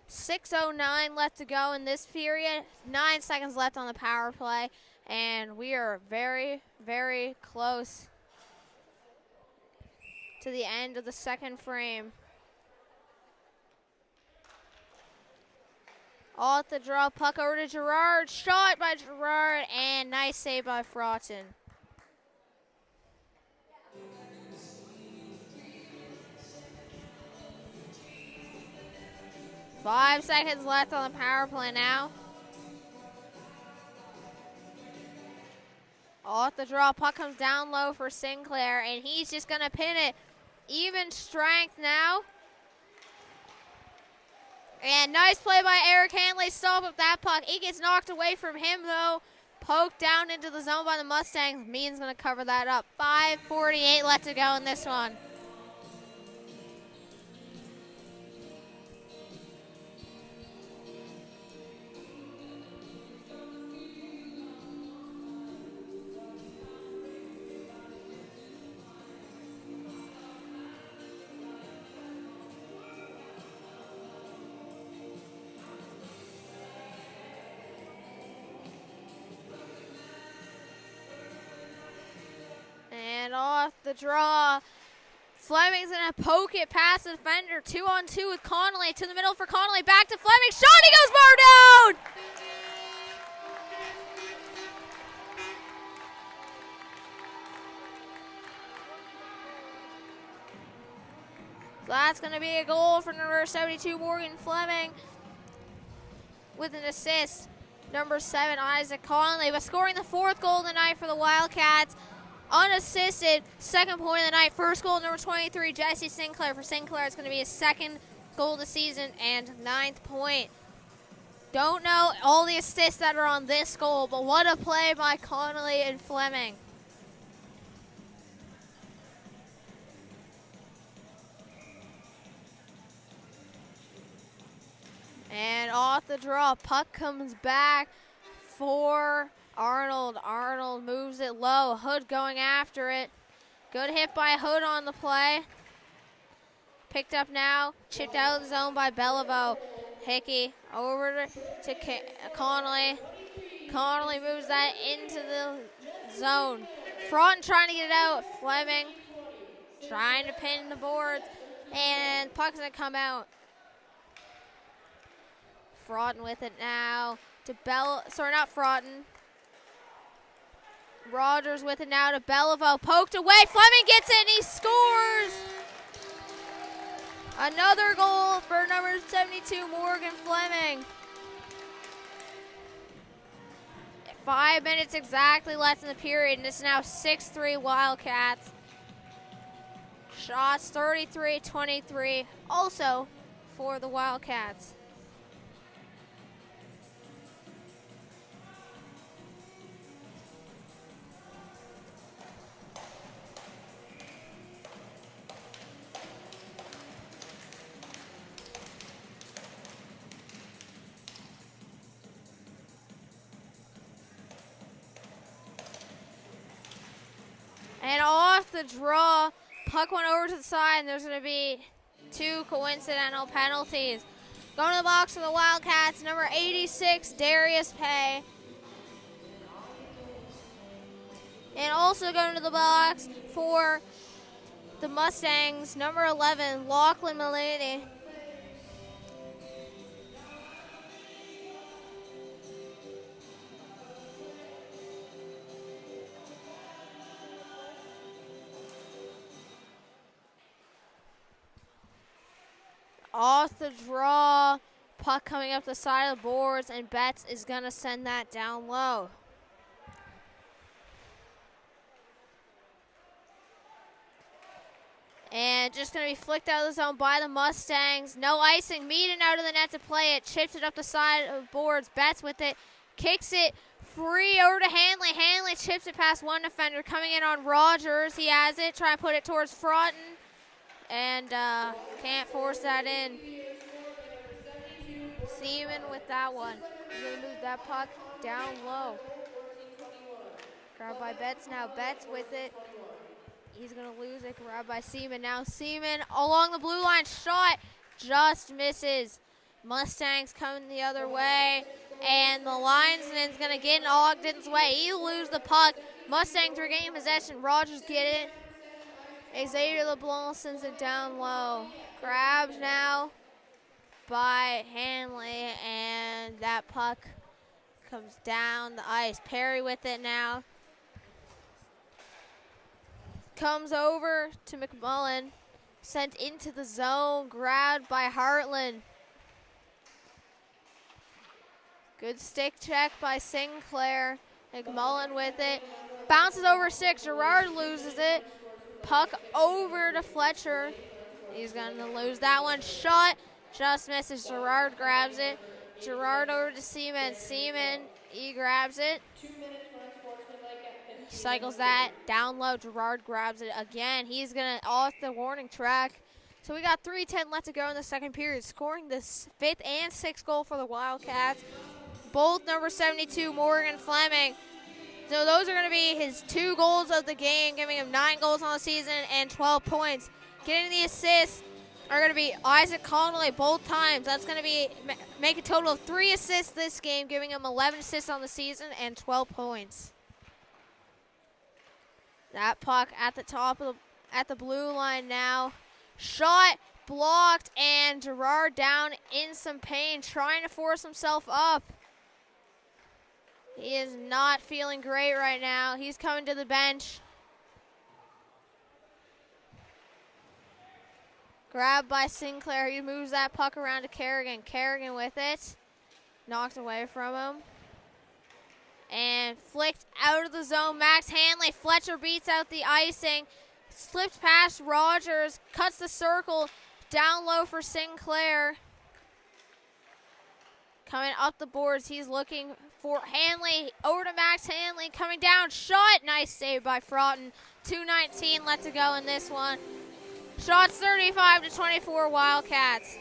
.6:09 left to go in this period. 9 seconds left on the power play. And we are very, very close to the end of the second frame. Off the draw, puck over to Gerard. Shot by Gerard, and nice save by Fraughton. Five seconds left on the power play now. Off the draw, puck comes down low for Sinclair, and he's just going to pin it. Even strength now. And nice play by Eric Hanley. Stop up that puck. It gets knocked away from him, though. Poked down into the zone by the Mustangs. Mean's going to cover that up. 5:48 left to go in this one. And off the draw, Fleming's going to poke it past the defender. 2-on-2 with Connolly. To the middle for Connolly. Back to Fleming. Shot. He goes far down. So that's going to be a goal for number 72, Morgan Fleming, with an assist. Number 7, Isaac Connolly, but scoring the 4th goal of the night for the Wildcats. Unassisted, 2nd point of the night. First goal, number 23, Jesse Sinclair. For Sinclair, it's going to be his 2nd goal of the season and 9th point. Don't know all the assists that are on this goal, but what a play by Connolly and Fleming. And off the draw, puck comes back for Arnold. Arnold moves it low. Hood going after it. Good hit by Hood on the play. Picked up now. Chipped out of the zone by Beliveau. Hickey over to Connolly. Connolly moves that into the zone. Fraughton trying to get it out. Fleming trying to pin the boards. And puck's going to come out. Fraughton with it now to not Fraughton. Rogers with it now to Belleville. Poked away. Fleming gets it and he scores. Another goal for number 72, Morgan Fleming. 5 minutes exactly left in the period, and it's now 6-3 Wildcats. Shots 33-23, also for the Wildcats. And off the draw, puck went over to the side, and there's going to be 2 coincidental penalties. Going to the box for the Wildcats, number 86, Darius Pay. And also going to the box for the Mustangs, number 11, Lachlan Mullany. Off the draw, puck coming up the side of the boards, and Betts is going to send that down low. And just going to be flicked out of the zone by the Mustangs. No icing. Meaden out of the net to play it. Chips it up the side of the boards. Betts with it. Kicks it free over to Hanley. Hanley chips it past one defender. Coming in on Rogers. He has it. Trying to put it towards Fraughton. And can't force that in. Seaman with that one. He's going to move that puck down low. Grabbed by Betts now. Betts with it. He's going to lose it. Grabbed by Seaman. Now Seaman along the blue line. Shot just misses. Mustangs coming the other way. And the linesman's going to get in Ogden's way. He'll lose the puck. Mustangs regain possession. Rogers get it. Xavier LeBlanc sends it down low. Grabbed now by Hanley, and that puck comes down the ice. Perry with it now. Comes over to McMullen. Sent into the zone. Grabbed by Hartland. Good stick check by Sinclair. McMullen with it. Bounces over 6. Gerard loses it. Puck over to Fletcher. He's going to lose that one. Shot just misses. Gerard grabs it. Gerard over to Seaman. Seaman, he grabs it. Cycles that down low. Gerard grabs it again. He's going to off the warning track. So we got 3:10 left to go in the second period. Scoring the 5th and 6th goal for the Wildcats. Both number 72, Morgan Fleming. So those are going to be his 2 goals of the game, giving him 9 goals on the season and 12 points. Getting the assists are going to be Isaac Connolly both times. That's going to be make a total of 3 assists this game, giving him 11 assists on the season and 12 points. That puck at the top of at the blue line now. Shot blocked, and Gerard down in some pain, trying to force himself up. He is not feeling great right now. He's coming to the bench. Grabbed by Sinclair. He moves that puck around to Kerrigan. Kerrigan with it. Knocked away from him. And flicked out of the zone. Max Hanley. Fletcher beats out the icing. Slips past Rogers. Cuts the circle. Down low for Sinclair. Coming up the boards, he's looking for Hanley. Over to Max Hanley, coming down, shot. Nice save by Fraughton. 2:19 left to go in this one. Shots 35-24 Wildcats.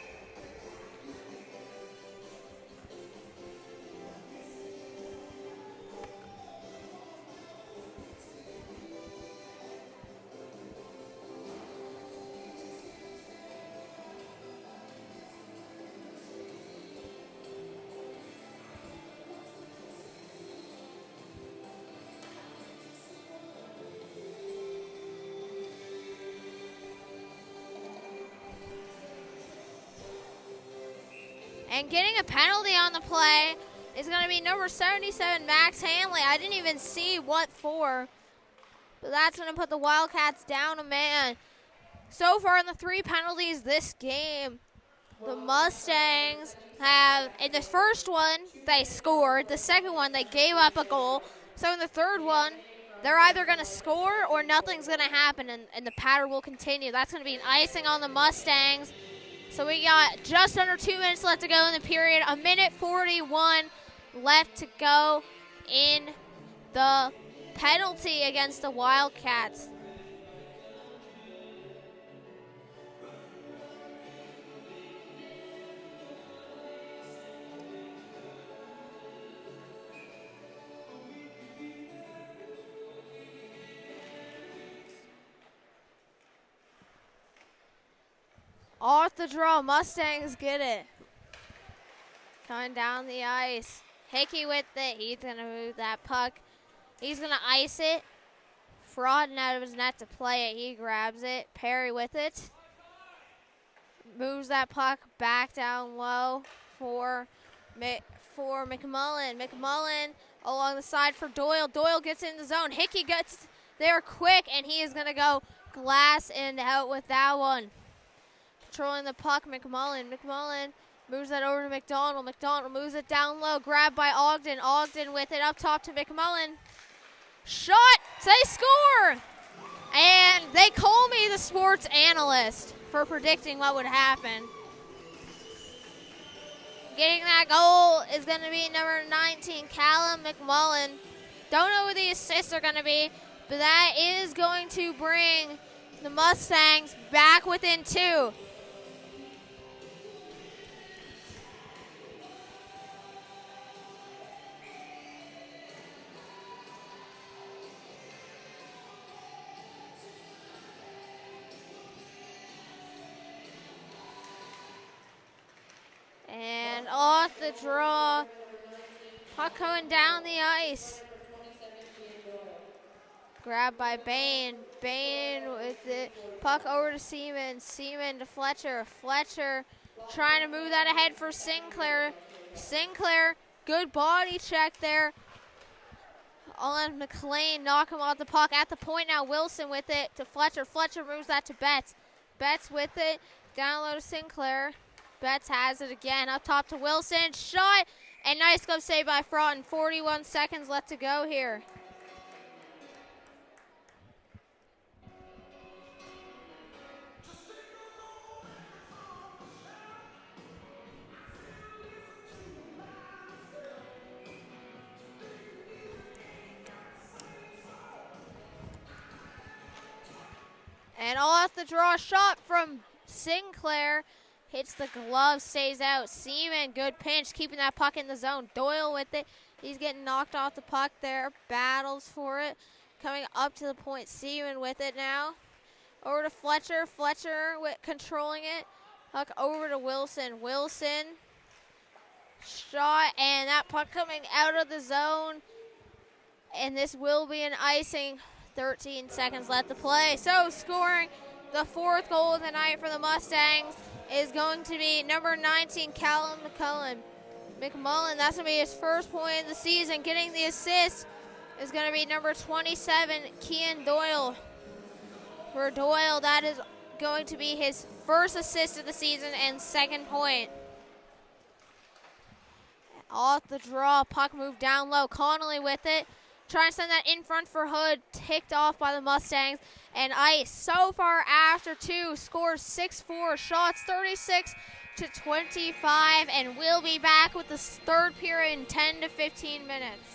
And getting a penalty on the play is going to be number 77, Max Hanley. I didn't even see what for, but that's going to put the Wildcats down a man. So far in the 3 penalties this game, the Mustangs have, in the first one, they scored. The second one, they gave up a goal. So in the third one, they're either going to score or nothing's going to happen, and the pattern will continue. That's going to be an icing on the Mustangs. So we got just under 2 minutes left to go in the period. 1:41 left to go in the penalty against the Wildcats. Off the draw, Mustangs get it. Coming down the ice. Hickey with it. He's going to move that puck. He's going to ice it. Frauding out of his net to play it. He grabs it. Perry with it. Moves that puck back down low for McMullen. McMullen along the side for Doyle. Doyle gets in the zone. Hickey gets there quick, and he is going to go glass and out with that one. Controlling the puck, McMullen. McMullen moves that over to McDonald. McDonald moves it down low. Grabbed by Ogden. Ogden with it up top to McMullen. Shot. They score. And they call me the sports analyst for predicting what would happen. Getting that goal is going to be number 19, Callum McMullen. Don't know who the assists are going to be, but that is going to bring the Mustangs back within 2. And off the draw, puck coming down the ice. Grabbed by Bain. Bain with it. Puck over to Seaman. Seaman to Fletcher. Fletcher trying to move that ahead for Sinclair. Sinclair, good body check there on McLean. Knock him off the puck. At the point now, Wilson with it to Fletcher. Fletcher moves that to Betts. Betts with it. Down low to Sinclair. Betts has it again. Up top to Wilson. Shot. And nice glove save by Fraughton. 41 seconds left to go here. And off the draw, shot from Sinclair. Hits the glove, stays out. Seaman, good pinch, keeping that puck in the zone. Doyle with it. He's getting knocked off the puck there. Battles for it. Coming up to the point. Seaman with it now. Over to Fletcher. Fletcher controlling it. Puck over to Wilson. Wilson. Shot, and that puck coming out of the zone. And this will be an icing. 13 seconds left to play. So scoring the 4th goal of the night for the Mustangs is going to be number 19, Callum McMullen. That's going to be his first point of the season. Getting the assist is going to be number 27, Kean Doyle. For Doyle, that is going to be his first assist of the season and 2nd point. Off the draw, puck moved down low. Connolly with it. Trying to send that in front for Hood. Ticked off by the Mustangs. And Ice, so far after 2, scores 6-4. Shots 36-25. And we'll be back with the 3rd period in 10 to 15 minutes.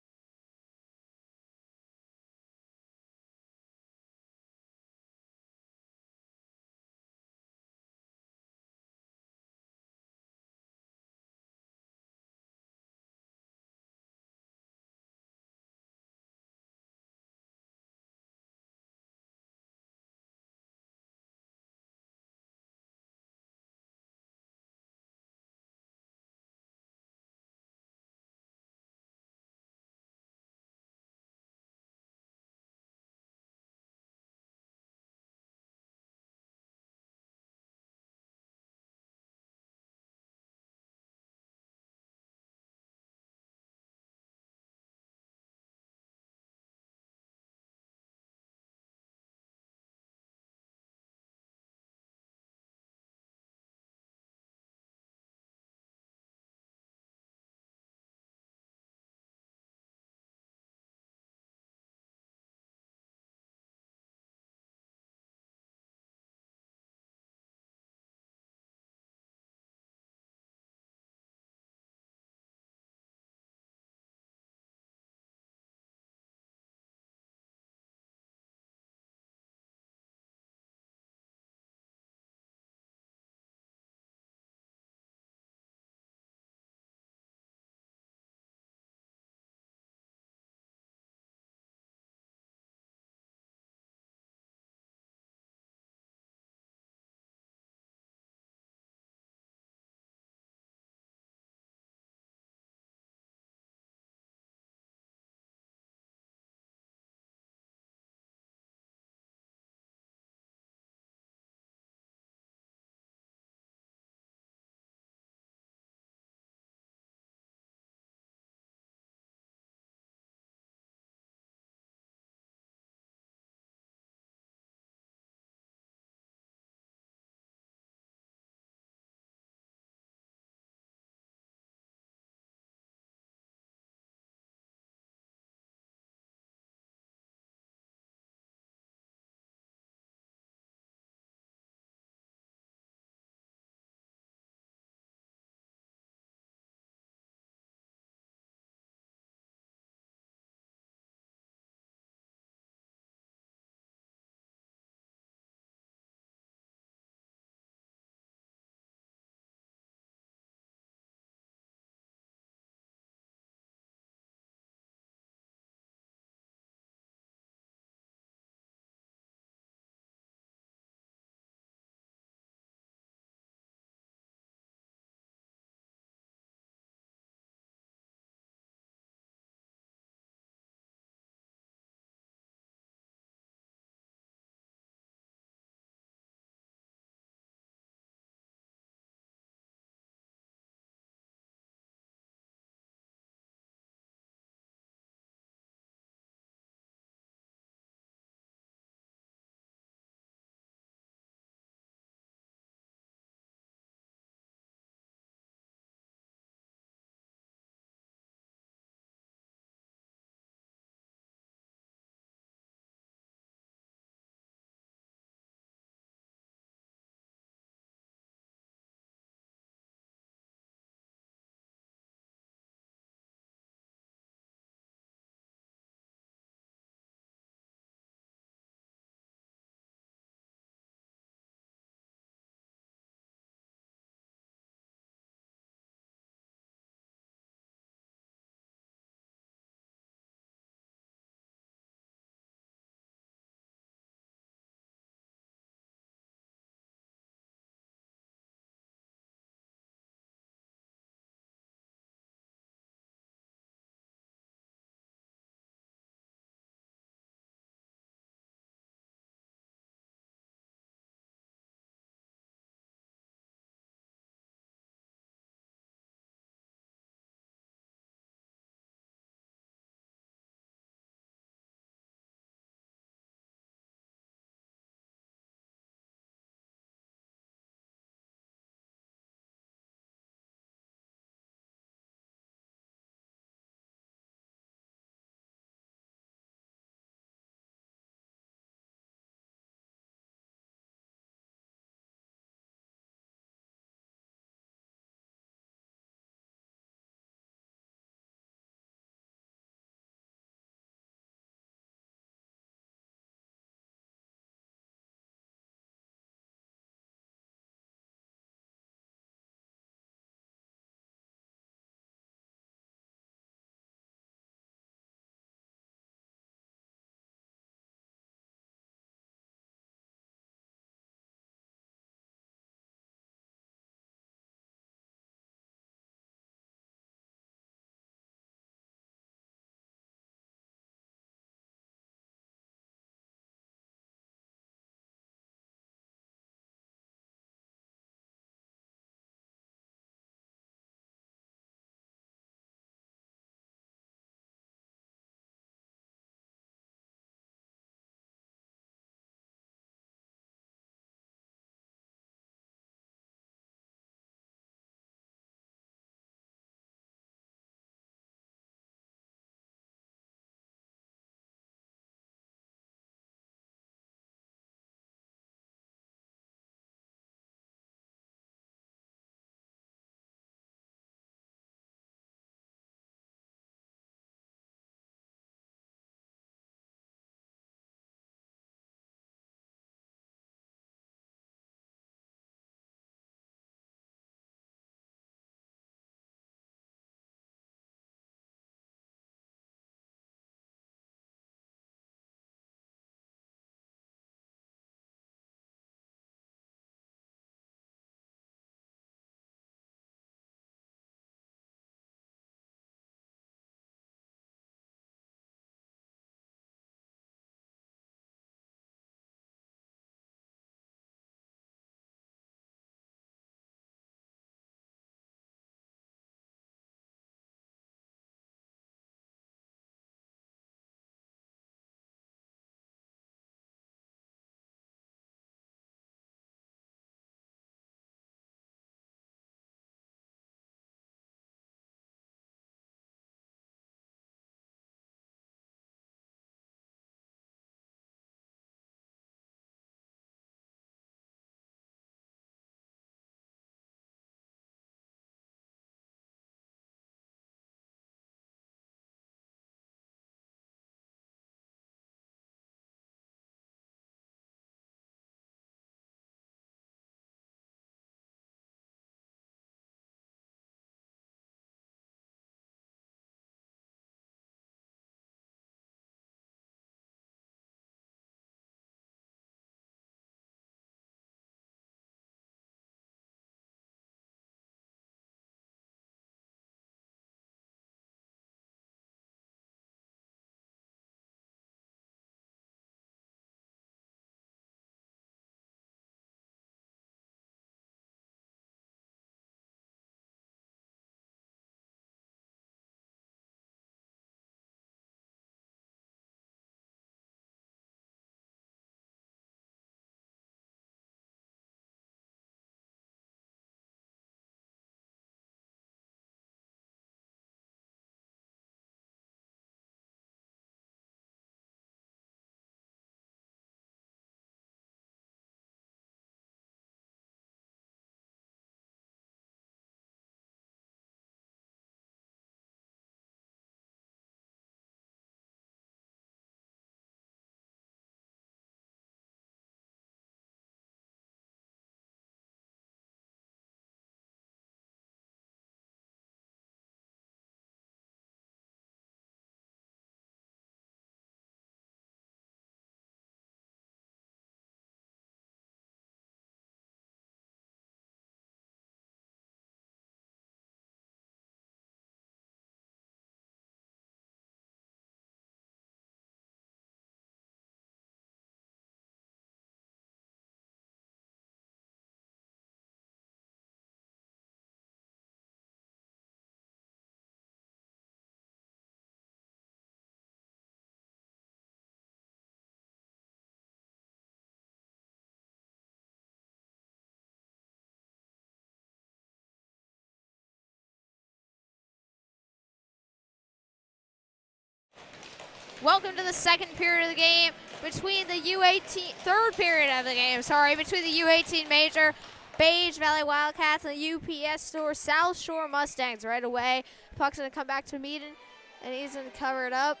Welcome to the second period of the game between the U18, third period of the game, between the U18 Major Beige Valley Wildcats and the UPS Store South Shore Mustangs. Right away, puck's gonna come back to Meaden, and he's gonna cover it up.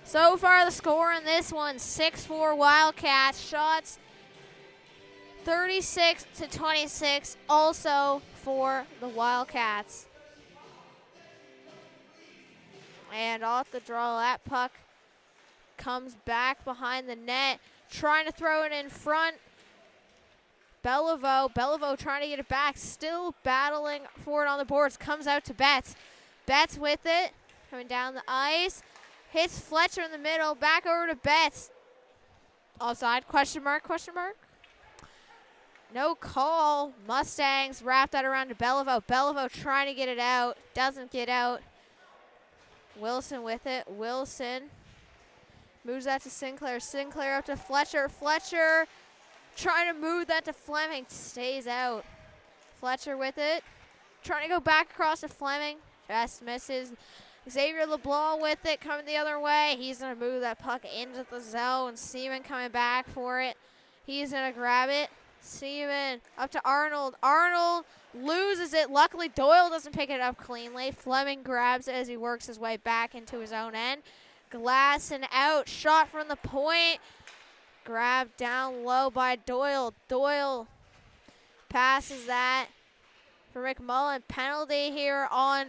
So far, the score in this one, 6-4 Wildcats. Shots 36-26, also for the Wildcats. And off the draw, that puck comes back behind the net, trying to throw it in front. Beliveau trying to get it back, still battling for it on the boards, comes out to Betts. Betts with it, coming down the ice, hits Fletcher in the middle, back over to Betts. Offside, question mark? No call. Mustangs wrap that around to Beliveau. Beliveau trying to get it out, doesn't get out. Wilson with it. Wilson moves that to Sinclair. Sinclair up to Fletcher. Fletcher trying to move that to Fleming. Stays out. Fletcher with it. Trying to go back across to Fleming. Just misses. Xavier LeBlanc with it. Coming the other way. He's going to move that puck into the zone. Seaman coming back for it. He's going to grab it. Seaman up to Arnold. Arnold loses it. Luckily, Doyle doesn't pick it up cleanly. Fleming grabs it as he works his way back into his own end. Glasson out. Shot from the point. Grabbed down low by Doyle. Doyle passes that for McMullen. Penalty here on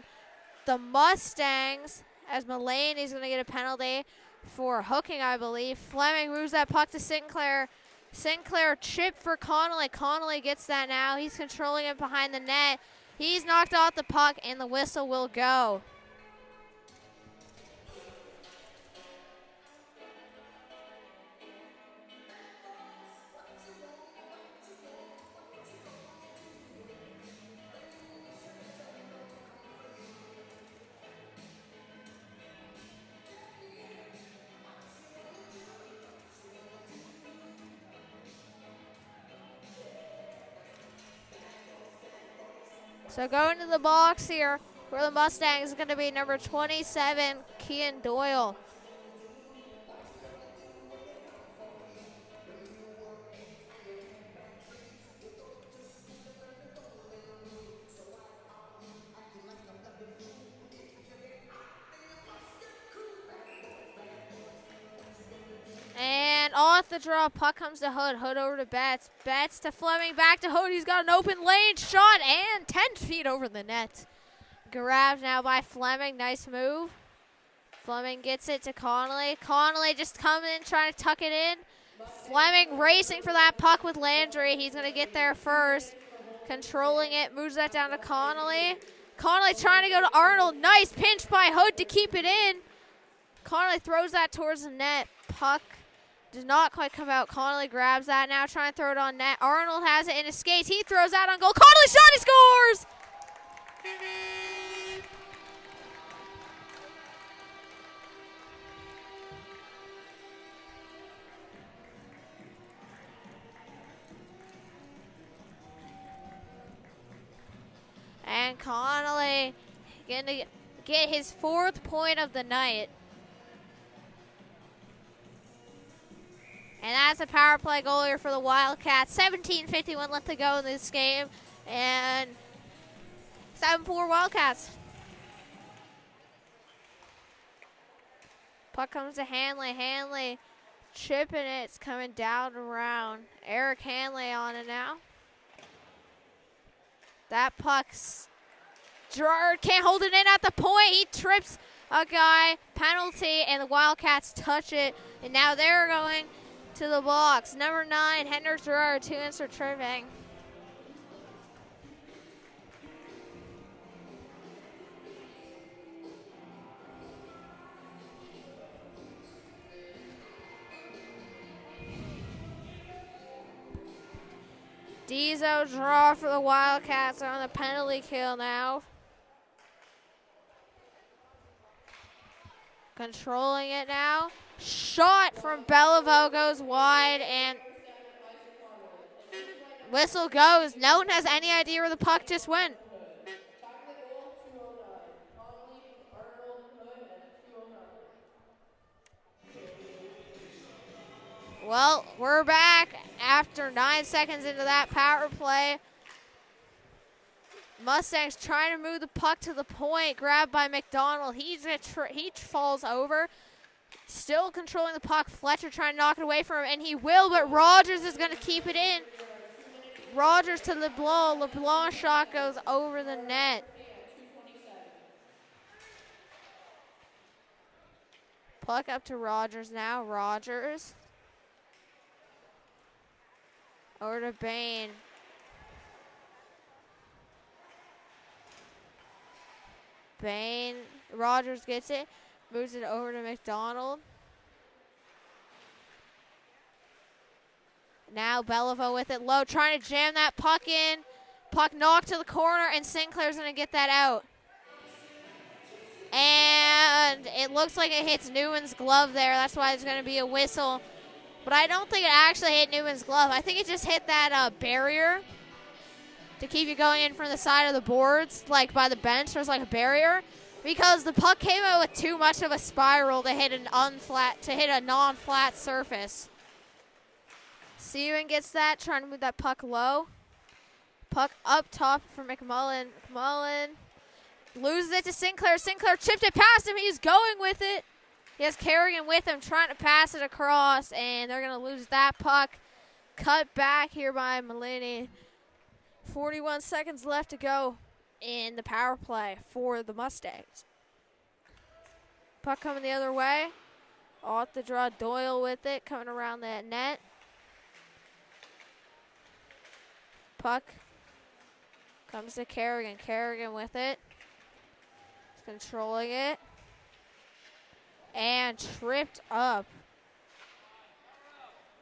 the Mustangs as Mulaney's going to get a penalty for hooking, I believe. Fleming moves that puck to Sinclair. Sinclair chip for Connolly. Connolly gets that now. He's controlling it behind the net. He's knocked off the puck, and the whistle will go. So going to the box here for the Mustangs is going to be number 27, Kean Doyle. And off the draw, puck comes to Hood. Hood over to Betts. Betts to Fleming, back to Hood. He's got an open lane shot and 10 feet over the net. Grabbed now by Fleming. Nice move. Fleming gets it to Connolly. Connolly just coming in, trying to tuck it in. Fleming racing for that puck with Landry. He's going to get there first. Controlling it, moves that down to Connolly. Connolly trying to go to Arnold. Nice pinch by Hood to keep it in. Connolly throws that towards the net. Puck does not quite come out. Connolly grabs that now, trying to throw it on net. Arnold has it in his skates. He throws that on goal. Connolly shot, he scores! And Connolly going to get his 4th point of the night. And that's a power play goal here for the Wildcats. 17:51 left to go in this game. And 7-4 Wildcats. Puck comes to Hanley. Hanley chipping it. It's coming down around. Eric Hanley on it now. That puck's Gerard can't hold it in at the point. He trips a guy. Penalty, and the Wildcats touch it. And now they're going to the box. Number 9, Hendrik Gerard, 2 ins for tripping. Dezo draw for the Wildcats on the penalty kill now. Controlling it now. Shot from Beliveau goes wide, and whistle goes. No one has any idea where the puck just went. Well, we're back after 9 seconds into that power play. Mustangs trying to move the puck to the point, grabbed by McDonald. He falls over. Still controlling the puck. Fletcher trying to knock it away from him, and he will, but Rogers is going to keep it in. Rogers to LeBlanc. LeBlanc shot goes over the net. Puck up to Rogers now. Rogers. Over to Bain. Bain. Rogers gets it. Moves it over to McDonald. Now Belleville with it low, trying to jam that puck in. Puck knocked to the corner, and Sinclair's going to get that out. And it looks like it hits Newman's glove there. That's why there's going to be a whistle. But I don't think it actually hit Newman's glove. I think it just hit that barrier to keep you going in from the side of the boards, like by the bench. There's like a barrier. Because the puck came out with too much of a spiral to hit a non-flat surface. Seaman gets that, trying to move that puck low. Puck up top for McMullen. McMullen loses it to Sinclair. Sinclair chipped it past him. He's going with it. He has Kerrigan with him, trying to pass it across, and they're going to lose that puck. Cut back here by Malini. 41 seconds left to go in the power play for the Mustangs. Puck coming the other way. Off the draw, Doyle with it, coming around that net. Puck comes to Kerrigan. Kerrigan with it. He's controlling it. And tripped up.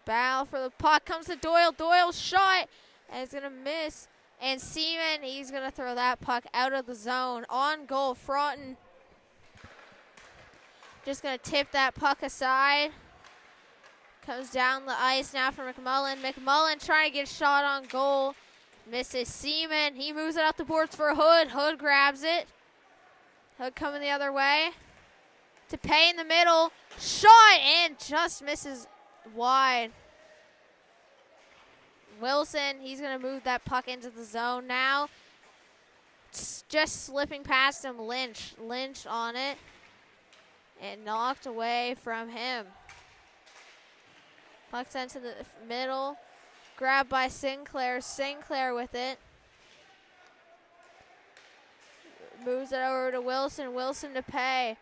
Battle for the puck. Comes to Doyle. Doyle's shot. And it's going to miss. And Seaman, he's going to throw that puck out of the zone. On goal, Fraughton. Just going to tip that puck aside. Comes down the ice now for McMullen. McMullen trying to get a shot on goal. Misses Seaman. He moves it out the boards for Hood. Hood grabs it. Hood coming the other way. To Pay in the middle. Shot and just misses wide. Wilson, he's going to move that puck into the zone now. Just slipping past him, Lynch. Lynch on it. And knocked away from him. Puck sent to the middle. Grabbed by Sinclair. Sinclair with it. Moves it over to Wilson. Wilson to Pay.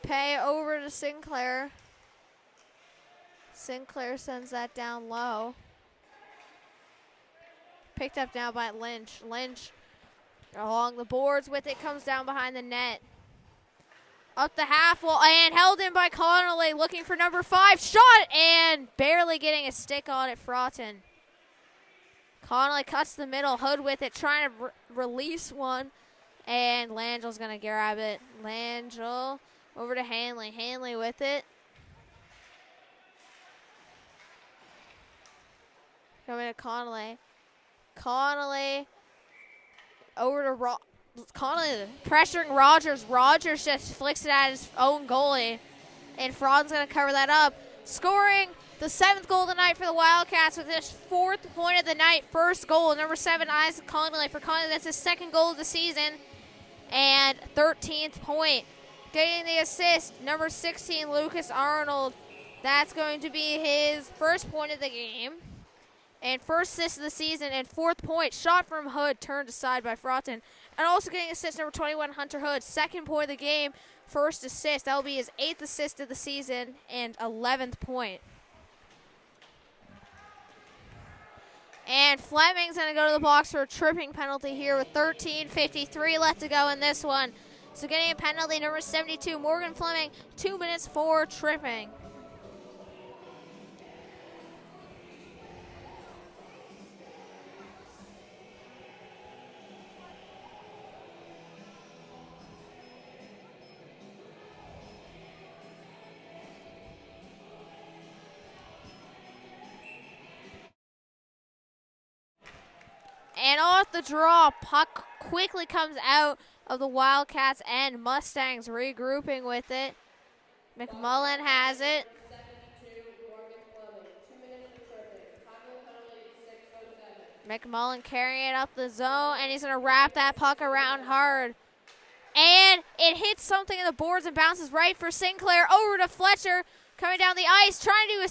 Pay over to Sinclair. Sinclair sends that down low. Picked up now by Lynch. Lynch along the boards with it. Comes down behind the net. Up the half wall and held in by Connolly. Looking for number 5. Shot and barely getting a stick on it. Fraughton. Connolly cuts the middle. Hood with it. Trying to release one. And Langel's going to grab it. Langel over to Hanley. Hanley with it. Coming to Connolly. Connolly over to Connolly pressuring Rogers. Rogers just flicks it at his own goalie. And Fraughton's going to cover that up. Scoring the 7th goal of the night for the Wildcats with his 4th point of the night. First goal, number 7, Isaac Connolly. For Connolly, that's his 2nd goal of the season. And 13th point. Getting the assist, number 16, Lucas Arnold. That's going to be his 1st point of the game. And 1st assist of the season and 4th point. Shot from Hood, turned aside by Fraughton. And also getting assist, number 21, Hunter Hood. 2nd point of the game, 1st assist. That will be his 8th assist of the season and 11th point. And Fleming's going to go to the box for a tripping penalty here with 13:53 left to go in this one. So getting a penalty, number 72, Morgan Fleming, 2 minutes for tripping. And off the draw, puck quickly comes out of the Wildcats and Mustangs regrouping with it. McMullen has it. McMullen carrying it up the zone, and he's going to wrap that puck around hard. And it hits something in the boards and bounces right for Sinclair. Over to Fletcher, coming down the ice, trying to do a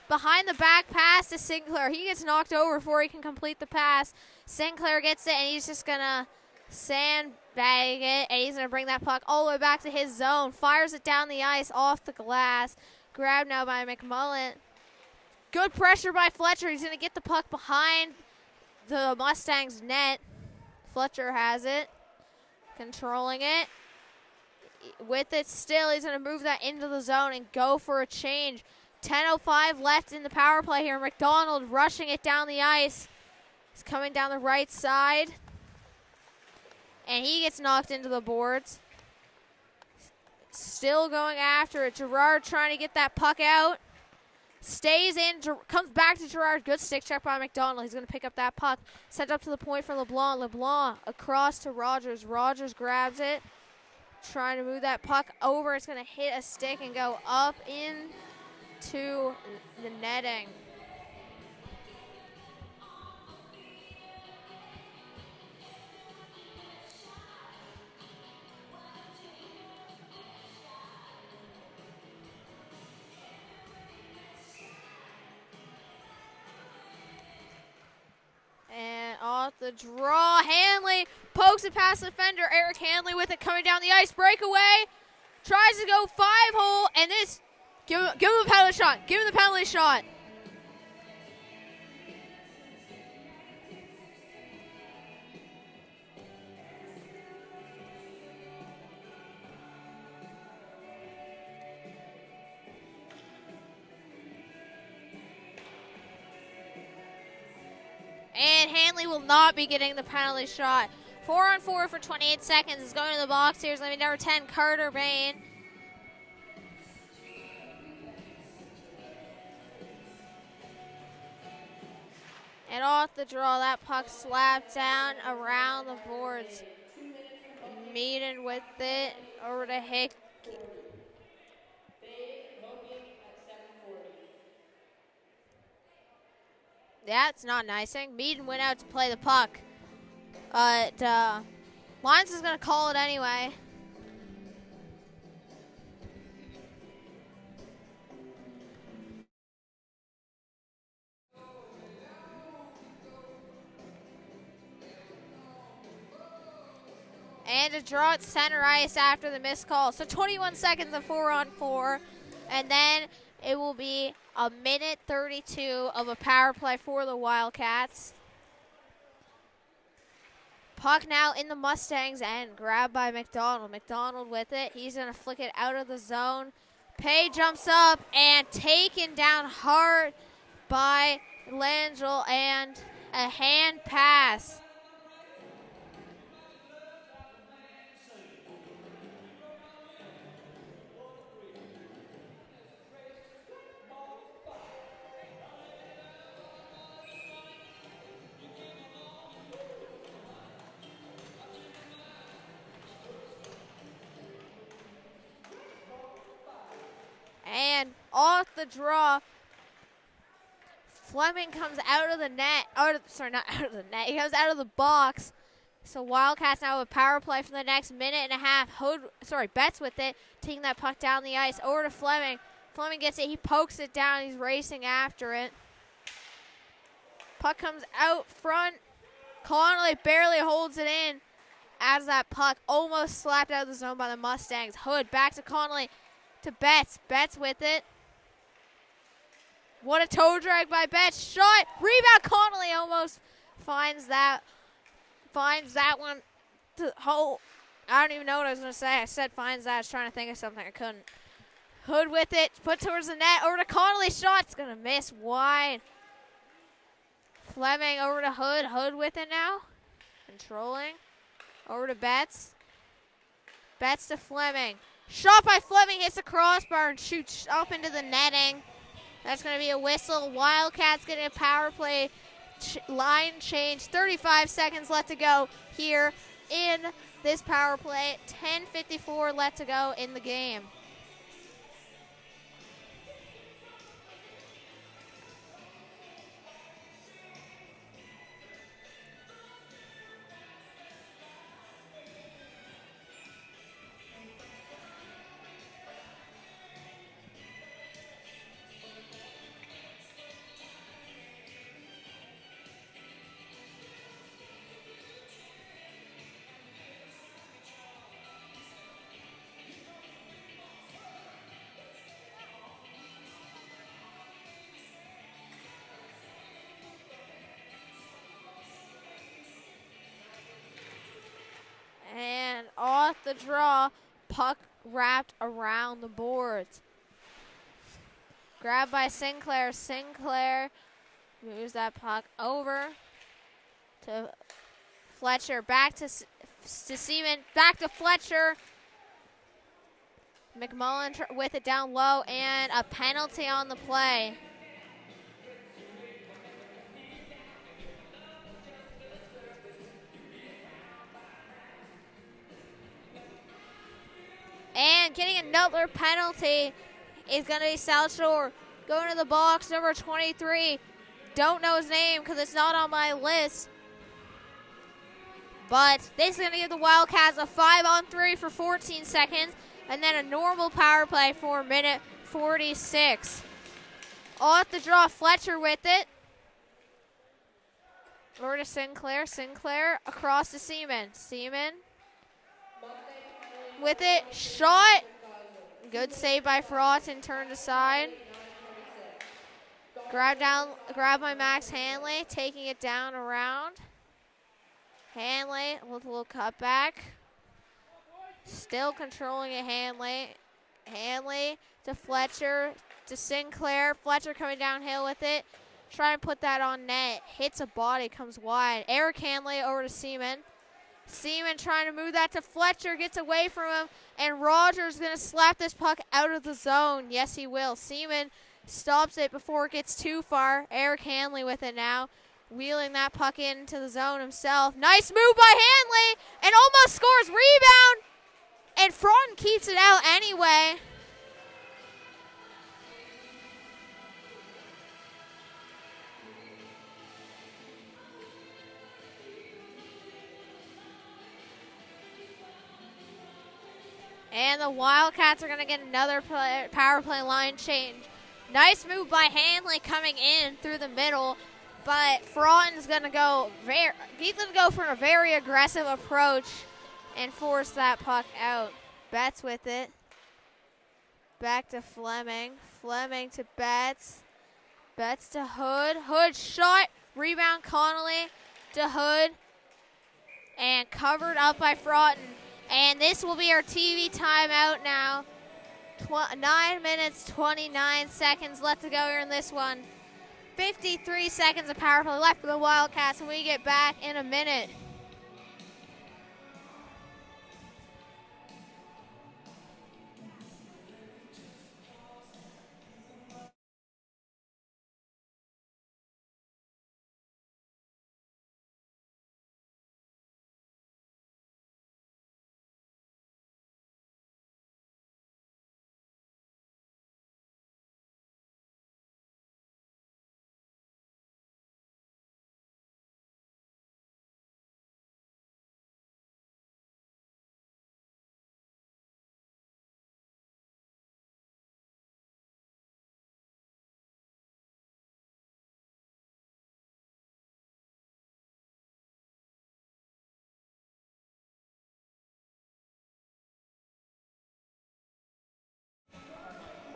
behind-the-back pass to Sinclair. He gets knocked over before he can complete the pass. Sinclair gets it, and he's just going to sandbag it, and he's going to bring that puck all the way back to his zone. Fires it down the ice off the glass. Grabbed now by McMullen. Good pressure by Fletcher. He's going to get the puck behind the Mustangs' net. Fletcher has it. Controlling it. With it still, he's going to move that into the zone and go for a change. 10:05 left in the power play here. McDonald rushing it down the ice. He's coming down the right side. And he gets knocked into the boards. Still going after it. Gerard trying to get that puck out. Stays in, comes back to Gerard. Good stick check by McDonald. He's going to pick up that puck. Sent up to the point for LeBlanc. LeBlanc across to Rogers. Rogers grabs it. Trying to move that puck over. It's going to hit a stick and go up into the netting. And off the draw, Hanley pokes it past the defender. Eric Hanley with it coming down the ice. Breakaway. Tries to go 5-hole, and this, give him a penalty shot. Give him the penalty shot. And Hanley will not be getting the penalty shot. 4-on-4 for 28 seconds is going to the box. Here's going to be number 10, Carter Bain. And off the draw, that puck slapped down around the boards. Meaden with it over to Hick. Yeah, it's not nicing. Meaden went out to play the puck. Lyons is going to call it anyway. And a draw at center ice after the missed call. So 21 seconds of 4-on-4. And then it will be a minute 32 of a power play for the Wildcats. Puck now in the Mustangs and grabbed by McDonald. McDonald with it. He's going to flick it out of the zone. Pay jumps up and taken down hard by Langell, and a hand pass. And off the draw, Fleming comes out of the net. Not out of the net. He comes out of the box. So Wildcats now have a power play for the next minute and a half. Betts with it, taking that puck down the ice. Over to Fleming. Fleming gets it. He pokes it down. He's racing after it. Puck comes out front. Connolly barely holds it in as that puck almost slapped out of the zone by the Mustangs. Hood back to Connolly. To Betts. Betts with it. What a toe drag by Betts. Shot. Rebound. Connolly almost finds that one to hold. I don't even know what I was going to say. I said finds that. I was trying to think of something. I couldn't. Hood with it. Put towards the net. Over to Connolly. Shot. It's going to miss wide. Fleming over to Hood. Hood with it now. Controlling. Over to Betts. Betts to Fleming. Shot by Fleming, hits the crossbar and shoots up into the netting. That's going to be a whistle. Wildcats getting a power play line change. 35 seconds left to go here in this power play. 10:54 left to go in the game. the draw. Puck wrapped around the boards. Grabbed by Sinclair. Sinclair moves that puck over to Fletcher. Back to Seaman. Back to Fletcher. McMullen with it down low, and a penalty on the play. And getting another penalty is going to be South Shore. Going to the box, number 23. Don't know his name because it's not on my list. But this is going to give the Wildcats a 5-on-3 for 14 seconds. And then a normal power play for minute 46. Off the draw, Fletcher with it. Over to Sinclair. Sinclair across to Seaman. Seaman with it. Shot. Good save by Fraughton. Turned aside. Grab by Max Hanley. Taking it down around. Hanley with a little cutback. Still controlling it, Hanley. Hanley to Fletcher to Sinclair. Fletcher coming downhill with it. Trying to put that on net. Hits a body, comes wide. Eric Hanley over to Seaman. Seaman trying to move that to Fletcher. Gets away from him. And Rogers going to slap this puck out of the zone. Yes, he will. Seaman stops it before it gets too far. Eric Hanley with it now. Wheeling that puck into the zone himself. Nice move by Hanley. And almost scores. Rebound. And Fraughton keeps it out anyway. And the Wildcats are going to get another power play line change. Nice move by Hanley coming in through the middle. But Fraughton's going to go for a very aggressive approach and force that puck out. Betts with it. Back to Fleming. Fleming to Betts. Betts to Hood. Hood shot. Rebound Connolly to Hood. And covered up by Fraughton. And this will be our TV timeout now. 9 minutes, 29 seconds left to go here in this one. 53 seconds of power play left for the Wildcats, and we get back in a minute.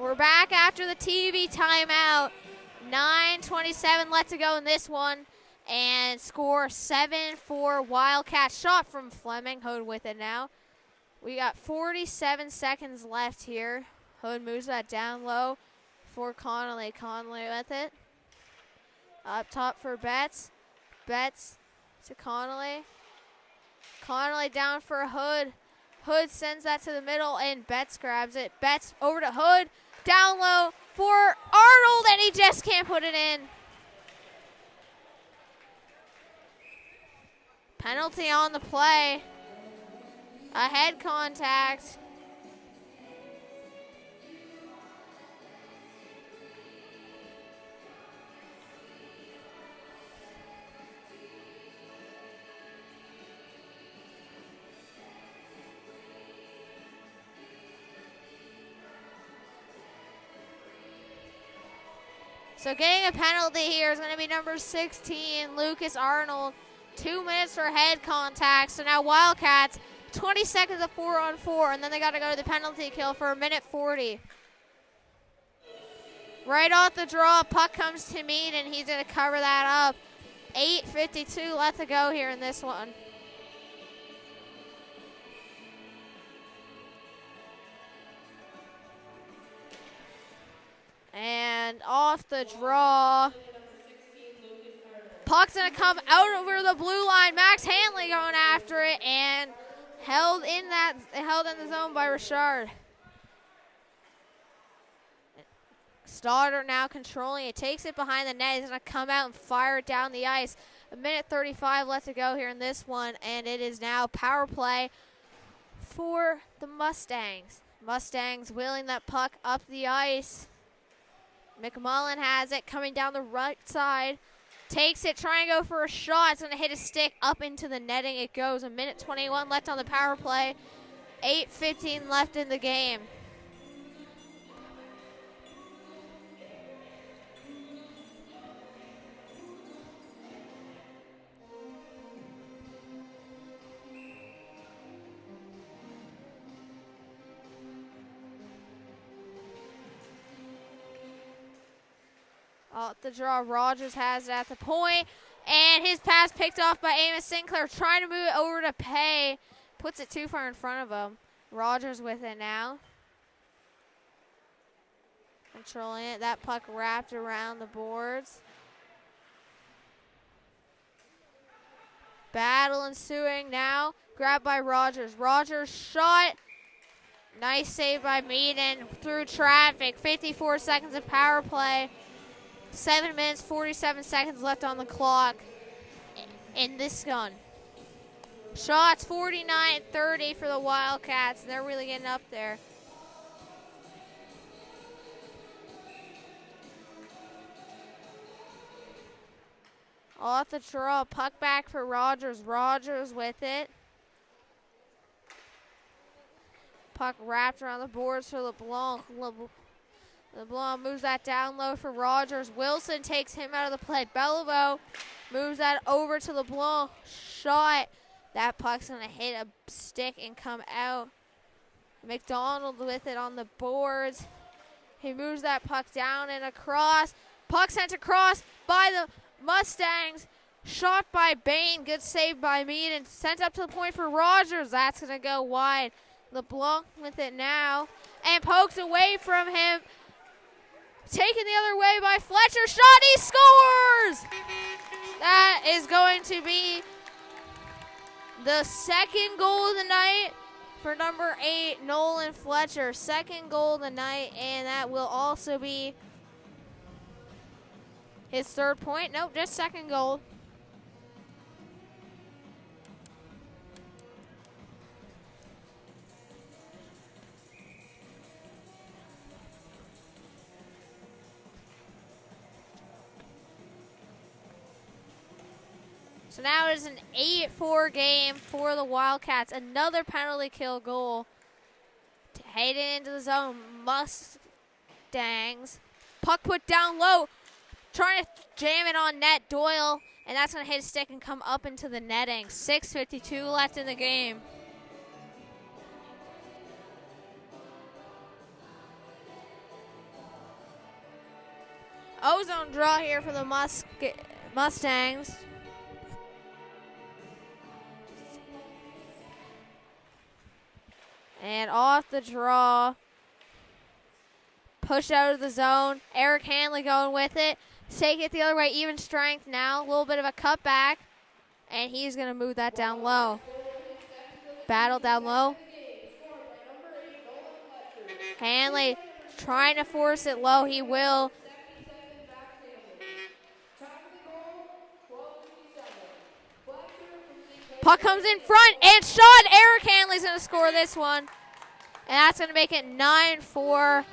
We're back after the TV timeout. 9:27 left to go in this one. And score 7-4 Wildcats. Shot from Fleming. Hood with it now. We got 47 seconds left here. Hood moves that down low for Connolly. Connolly with it. Up top for Betts. Betts to Connolly. Connolly down for Hood. Hood sends that to the middle, and Betts grabs it. Betts over to Hood. Down low for Arnold, and he just can't put it in. Penalty on the play. A head contact. So getting a penalty here is going to be number 16, Lucas Arnold. 2 minutes for head contact. So now Wildcats, 20 seconds of 4-on-4, and then they got to go to the penalty kill for a minute 40. Right off the draw, puck comes to Mead, and he's going to cover that up. 8:52 left to go here in this one. off the draw. Puck's going to come out over the blue line. Max Hanley going after it and held in the zone by Richard. Stoddard now controlling it. Takes it behind the net. He's going to come out and fire it down the ice. 1:35 left to go here in this one, and it is now power play for the Mustangs. Mustangs wheeling that puck up the ice. McMullen has it coming down the right side. Takes it, trying to go for a shot. It's going to hit a stick up into the netting. It goes. 1:21 left on the power play. 8:15 left in the game. Off the draw, Rogers has it at the point, and his pass picked off by Amos Sinclair, trying to move it over to Pay. Puts it too far in front of him. Rogers with it now. Controlling it. That puck wrapped around the boards. Battle ensuing now. Grabbed by Rogers. Rogers shot. Nice save by Meaden through traffic. 54 seconds of power play. 7 minutes, 47 seconds left on the clock in this gun. Shots 49-30 for the Wildcats. They're really getting up there. Off the draw, puck back for Rogers. Rogers with it. Puck wrapped around the boards for LeBlanc. LeBlanc moves that down low for Rogers. Wilson takes him out of the play. Beliveau moves that over to LeBlanc. Shot. That puck's going to hit a stick and come out. McDonald with it on the boards. He moves that puck down and across. Puck sent across by the Mustangs. Shot by Bain. Good save by Mead and sent up to the point for Rogers. That's going to go wide. LeBlanc with it now. And pokes away from him. Taken the other way by Fletcher. Shot. He scores! That is going to be the second goal of the night for number 8, Nolan Fletcher. Second goal of the night, and that will also be his third point. Nope, just second goal. So now it is an 8-4 game for the Wildcats. Another penalty kill goal to head into the zone. Mustangs. Puck put down low. Trying to jam it on net. Doyle. And that's going to hit a stick and come up into the netting. 6:52 left in the game. Ozone draw here for the Mustangs. And off the draw. Push out of the zone. Eric Hanley going with it. Take it the other way. Even strength now. A little bit of a cutback. And he's going to move that down low. Battle down low. Hanley trying to force it low. He will. Puck comes in front and shot. Eric Hanley's going to score this one. And that's going to make it 9-4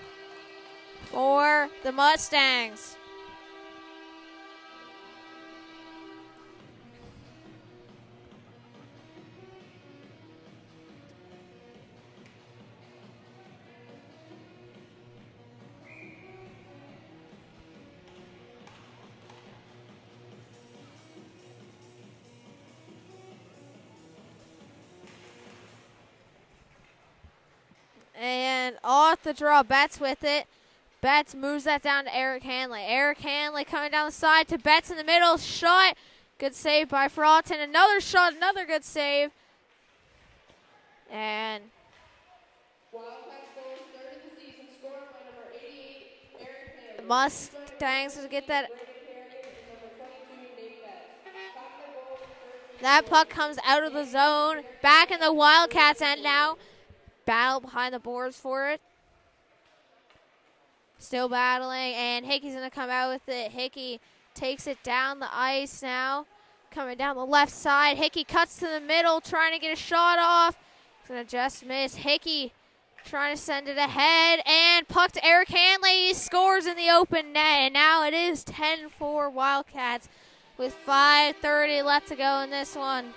for the Mustangs. And off the draw, Betts with it. Betts moves that down to Eric Hanley. Eric Hanley coming down the side to Betts in the middle. Shot. Good save by Fraughton. Another shot, another good save. And Mustangs to get that. That puck comes out of the zone. Back in the Wildcats' end now. Battle behind the boards for it. Still battling, and Hickey's going to come out with it. Hickey takes it down the ice now. Coming down the left side. Hickey cuts to the middle, trying to get a shot off. He's going to just miss. Hickey trying to send it ahead, and puck to Eric Hanley. He scores in the open net, and now it is 10-4 Wildcats with 5:30 left to go in this one.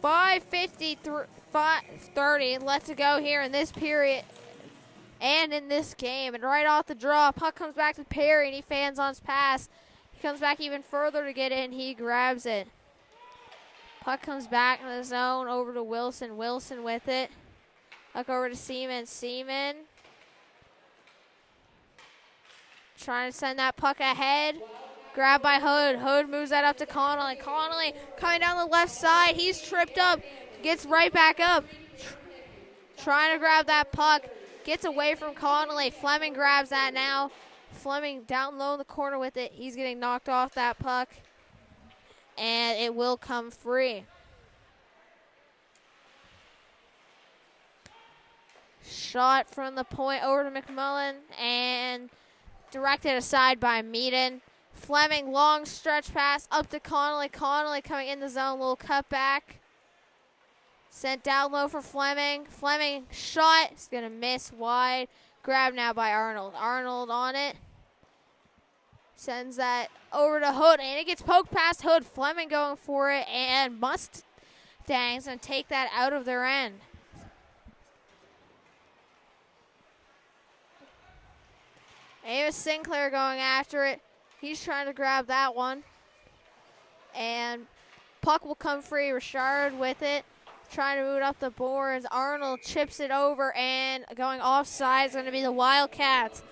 $5:30 left to go here in this period and in this game. And right off the draw, puck comes back to Perry, and he fans on his pass. He comes back even further to get in. He grabs it. Puck comes back in the zone over to Wilson. Wilson with it. Puck over to Seaman. Seaman trying to send that puck ahead. Grabbed by Hood. Hood moves that up to Connolly. Connolly coming down the left side. He's tripped up. Gets right back up. Trying to grab that puck. Gets away from Connolly. Fleming grabs that now. Fleming down low in the corner with it. He's getting knocked off that puck. And it will come free. Shot from the point over to McMullen. And directed aside by Meaden. Fleming, long stretch pass up to Connolly. Connolly coming in the zone, little cutback. Sent down low for Fleming. Fleming shot, it's going to miss wide. Grabbed now by Arnold. Arnold on it. Sends that over to Hood, and it gets poked past Hood. Fleming going for it, and Mustangs going to take that out of their end. Amos Sinclair going after it. He's trying to grab that one. And puck will come free. Richard with it. Trying to move it up the boards. Arnold chips it over, and going offside is going to be the Wildcats.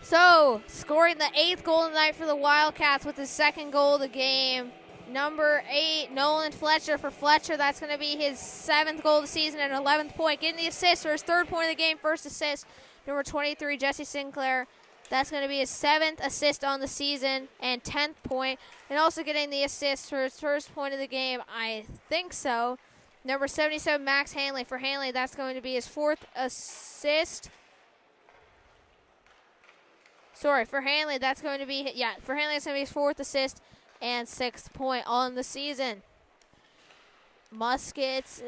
So, scoring the 8th goal of the night for the Wildcats with his 2nd goal of the game. Number 8, Nolan Fletcher for Fletcher. That's going to be his 7th goal of the season and 11th point. Getting the assist for his 3rd point of the game, 1st assist. Number 23, Jesse Sinclair. That's going to be his 7th assist on the season and 10th point. And also getting the assist for his 1st point of the game. I think so. Number 77, Max Hanley. For Hanley, that's going to be his 4th assist. Sorry, for Hanley, that's going to be, for Hanley, it's going to be his 4th assist and 6th point on the season. Mustangs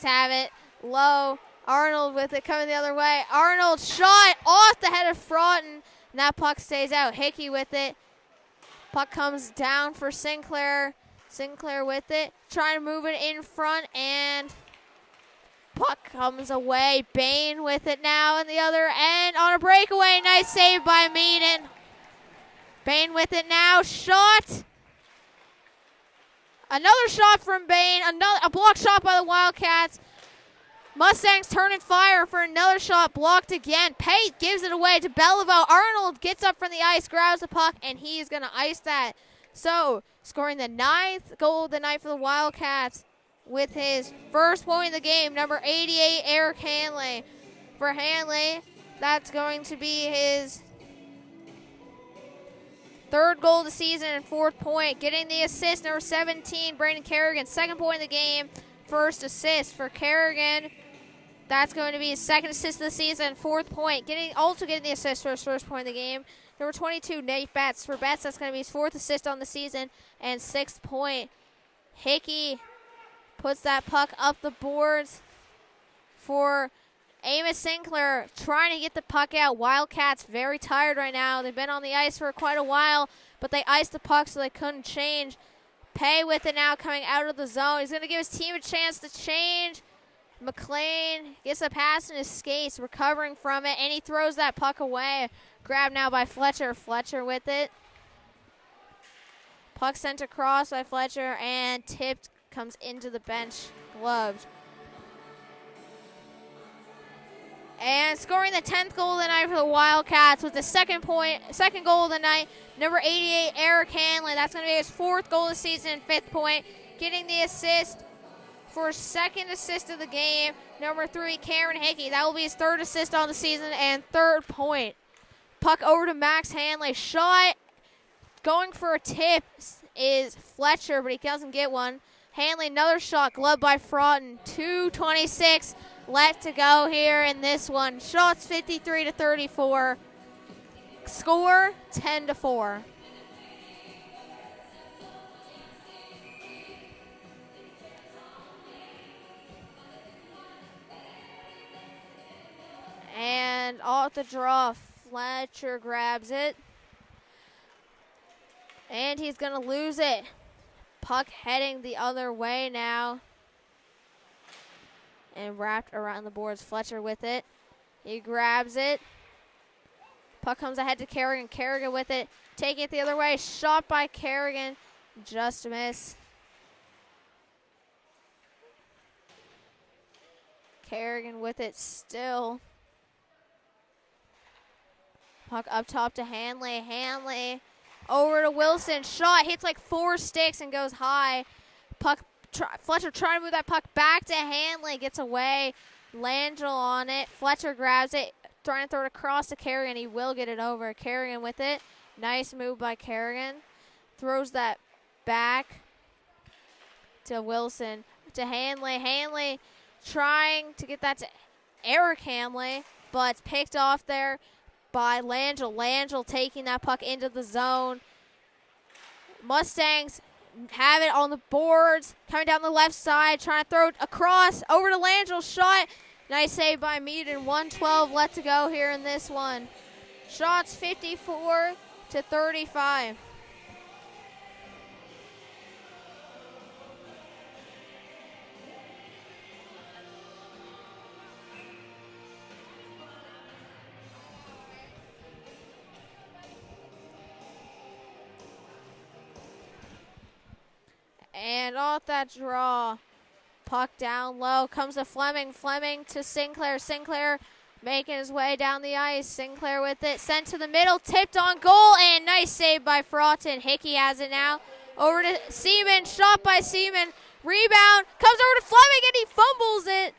have it. Low. Arnold with it coming the other way. Arnold shot off the head of Fraughton. And that puck stays out. Hickey with it. Puck comes down for Sinclair. Sinclair with it. Trying to move it in front. And puck comes away. Bain with it now in the other end on a breakaway. Nice save by Meaden. Bain with it now. Shot. Another shot from Bain. A block shot by the Wildcats. Mustangs turn and fire for another shot, blocked again. Pate gives it away to Belleville. Arnold gets up from the ice, grabs the puck, and he's going to ice that. So, scoring the 9th goal of the night for the Wildcats with his 1st point of the game, number 88, Eric Hanley. For Hanley, that's going to be his 3rd goal of the season and 4th point. Getting the assist, number 17, Brandon Kerrigan, 2nd point of the game, 1st assist for Kerrigan. That's going to be his 2nd assist of the season, 4th point. Also getting the assist for his 1st point of the game. Number 22, Nate Betts. For Betts, that's going to be his 4th assist on the season and 6th point. Hickey puts that puck up the boards for Amos Sinclair, trying to get the puck out. Wildcats very tired right now. They've been on the ice for quite a while, but they iced the puck so they couldn't change. Pay with it now coming out of the zone. He's going to give his team a chance to change. McLean gets a pass in his skates, recovering from it, and he throws that puck away. Grabbed now by Fletcher. Fletcher with it. Puck sent across by Fletcher, and tipped, comes into the bench gloved. And scoring the 10th goal of the night for the Wildcats with the second goal of the night, number 88, Eric Hanley. That's going to be his 4th goal of the season and 5th point. Getting the assist for his 2nd assist of the game, number 3, Cameron Hickey. That will be his 3rd assist on the season and 3rd point. Puck over to Max Hanley. Shot going for a tip is Fletcher, but he doesn't get one. Hanley, another shot, gloved by Fraughton. 2:26 left to go here in this one. Shots 53-34. Score 10-4. And off the draw, Fletcher grabs it. And he's going to lose it. Puck heading the other way now. And wrapped around the boards. Fletcher with it. He grabs it. Puck comes ahead to Kerrigan. Kerrigan with it. Taking it the other way. Shot by Kerrigan. Just a miss. Kerrigan with it still. Puck up top to Hanley. Hanley over to Wilson. Shot hits like 4 sticks and goes high. Fletcher trying to move that puck back to Hanley. Gets away. Langell on it. Fletcher grabs it. Trying to throw it across to Kerrigan. He will get it over. Kerrigan with it. Nice move by Kerrigan. Throws that back to Wilson. To Hanley. Hanley trying to get that to Eric Hanley. But it's picked off there by Langell. Langell taking that puck into the zone. Mustangs have it on the boards. Coming down the left side. Trying to throw it across. Over to Langell. Shot. Nice save by Meaden. 1:12 left to go here in this one. Shots 54-35. And off that draw, puck down low, comes to Fleming. Fleming to Sinclair. Sinclair making his way down the ice. Sinclair with it, sent to the middle, tipped on goal, and nice save by Fraughton. Hickey has it now. Over to Seaman, shot by Seaman. Rebound, comes over to Fleming, and he fumbles it.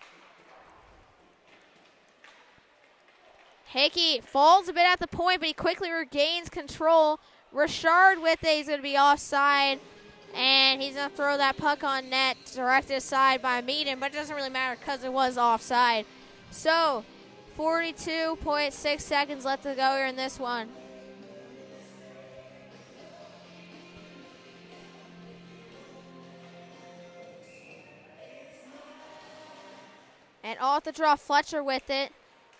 Hickey falls a bit at the point, but he quickly regains control. Richard with it, he's going to be offside. And he's going to throw that puck on net, directed aside by Meaden, but it doesn't really matter because it was offside. So, 42.6 seconds left to go here in this one. And off the draw, Fletcher with it.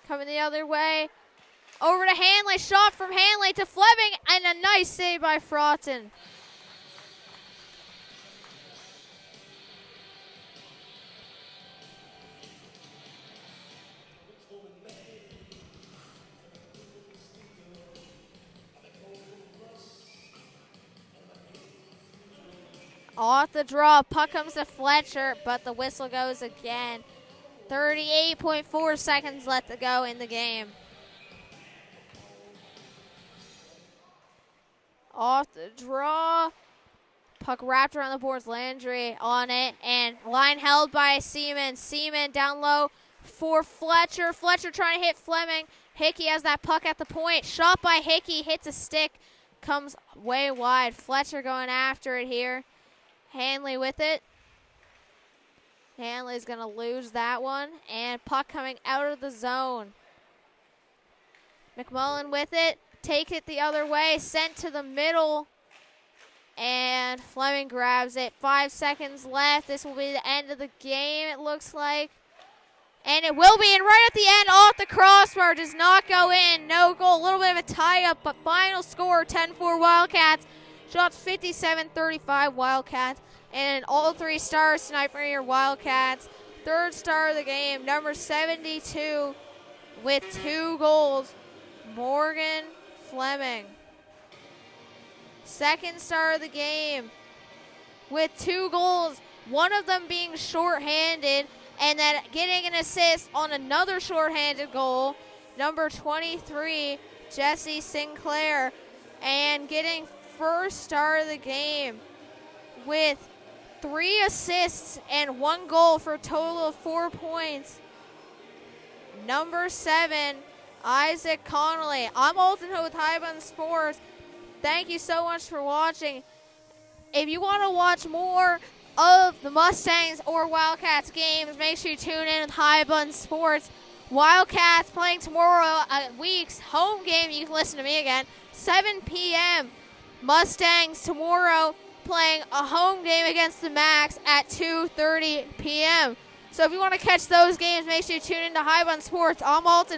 Coming the other way. Over to Hanley, shot from Hanley to Fleming, and a nice save by Fraughton. Off the draw, puck comes to Fletcher, but the whistle goes again. 38.4 seconds left to go in the game. Off the draw, puck wrapped around the boards. Landry on it, and line held by Seaman. Seaman down low for Fletcher. Fletcher trying to hit Fleming. Hickey has that puck at the point. Shot by Hickey, hits a stick, comes way wide. Fletcher going after it here. Hanley with it. Hanley's going to lose that one. And puck coming out of the zone. McMullen with it. Take it the other way. Sent to the middle. And Fleming grabs it. 5 seconds left. This will be the end of the game, it looks like. And it will be. And right at the end, off the crossbar. Does not go in. No goal. A little bit of a tie-up. But final score, 10-4 Wildcats. Shots 57-35 Wildcats. And all 3 stars tonight for your Wildcats. 3rd star of the game, number 72 with 2 goals, Morgan Fleming. 2nd star of the game with 2 goals, one of them being shorthanded, and then getting an assist on another shorthanded goal, number 23, Jesse Sinclair, and getting first star of the game with 3 assists and 1 goal for a total of 4 points. Number 7, Isaac Connolly. I'm Alton Ho with High Bun Sports. Thank you so much for watching. If you want to watch more of the Mustangs or Wildcats games, make sure you tune in with High Bun Sports. Wildcats playing tomorrow, a week's home game. You can listen to me again. 7 p.m. Mustangs tomorrow playing a home game against the Max at 2:30 p.m. So if you want to catch those games, make sure you tune in to High Bun Sports. I'm Alton.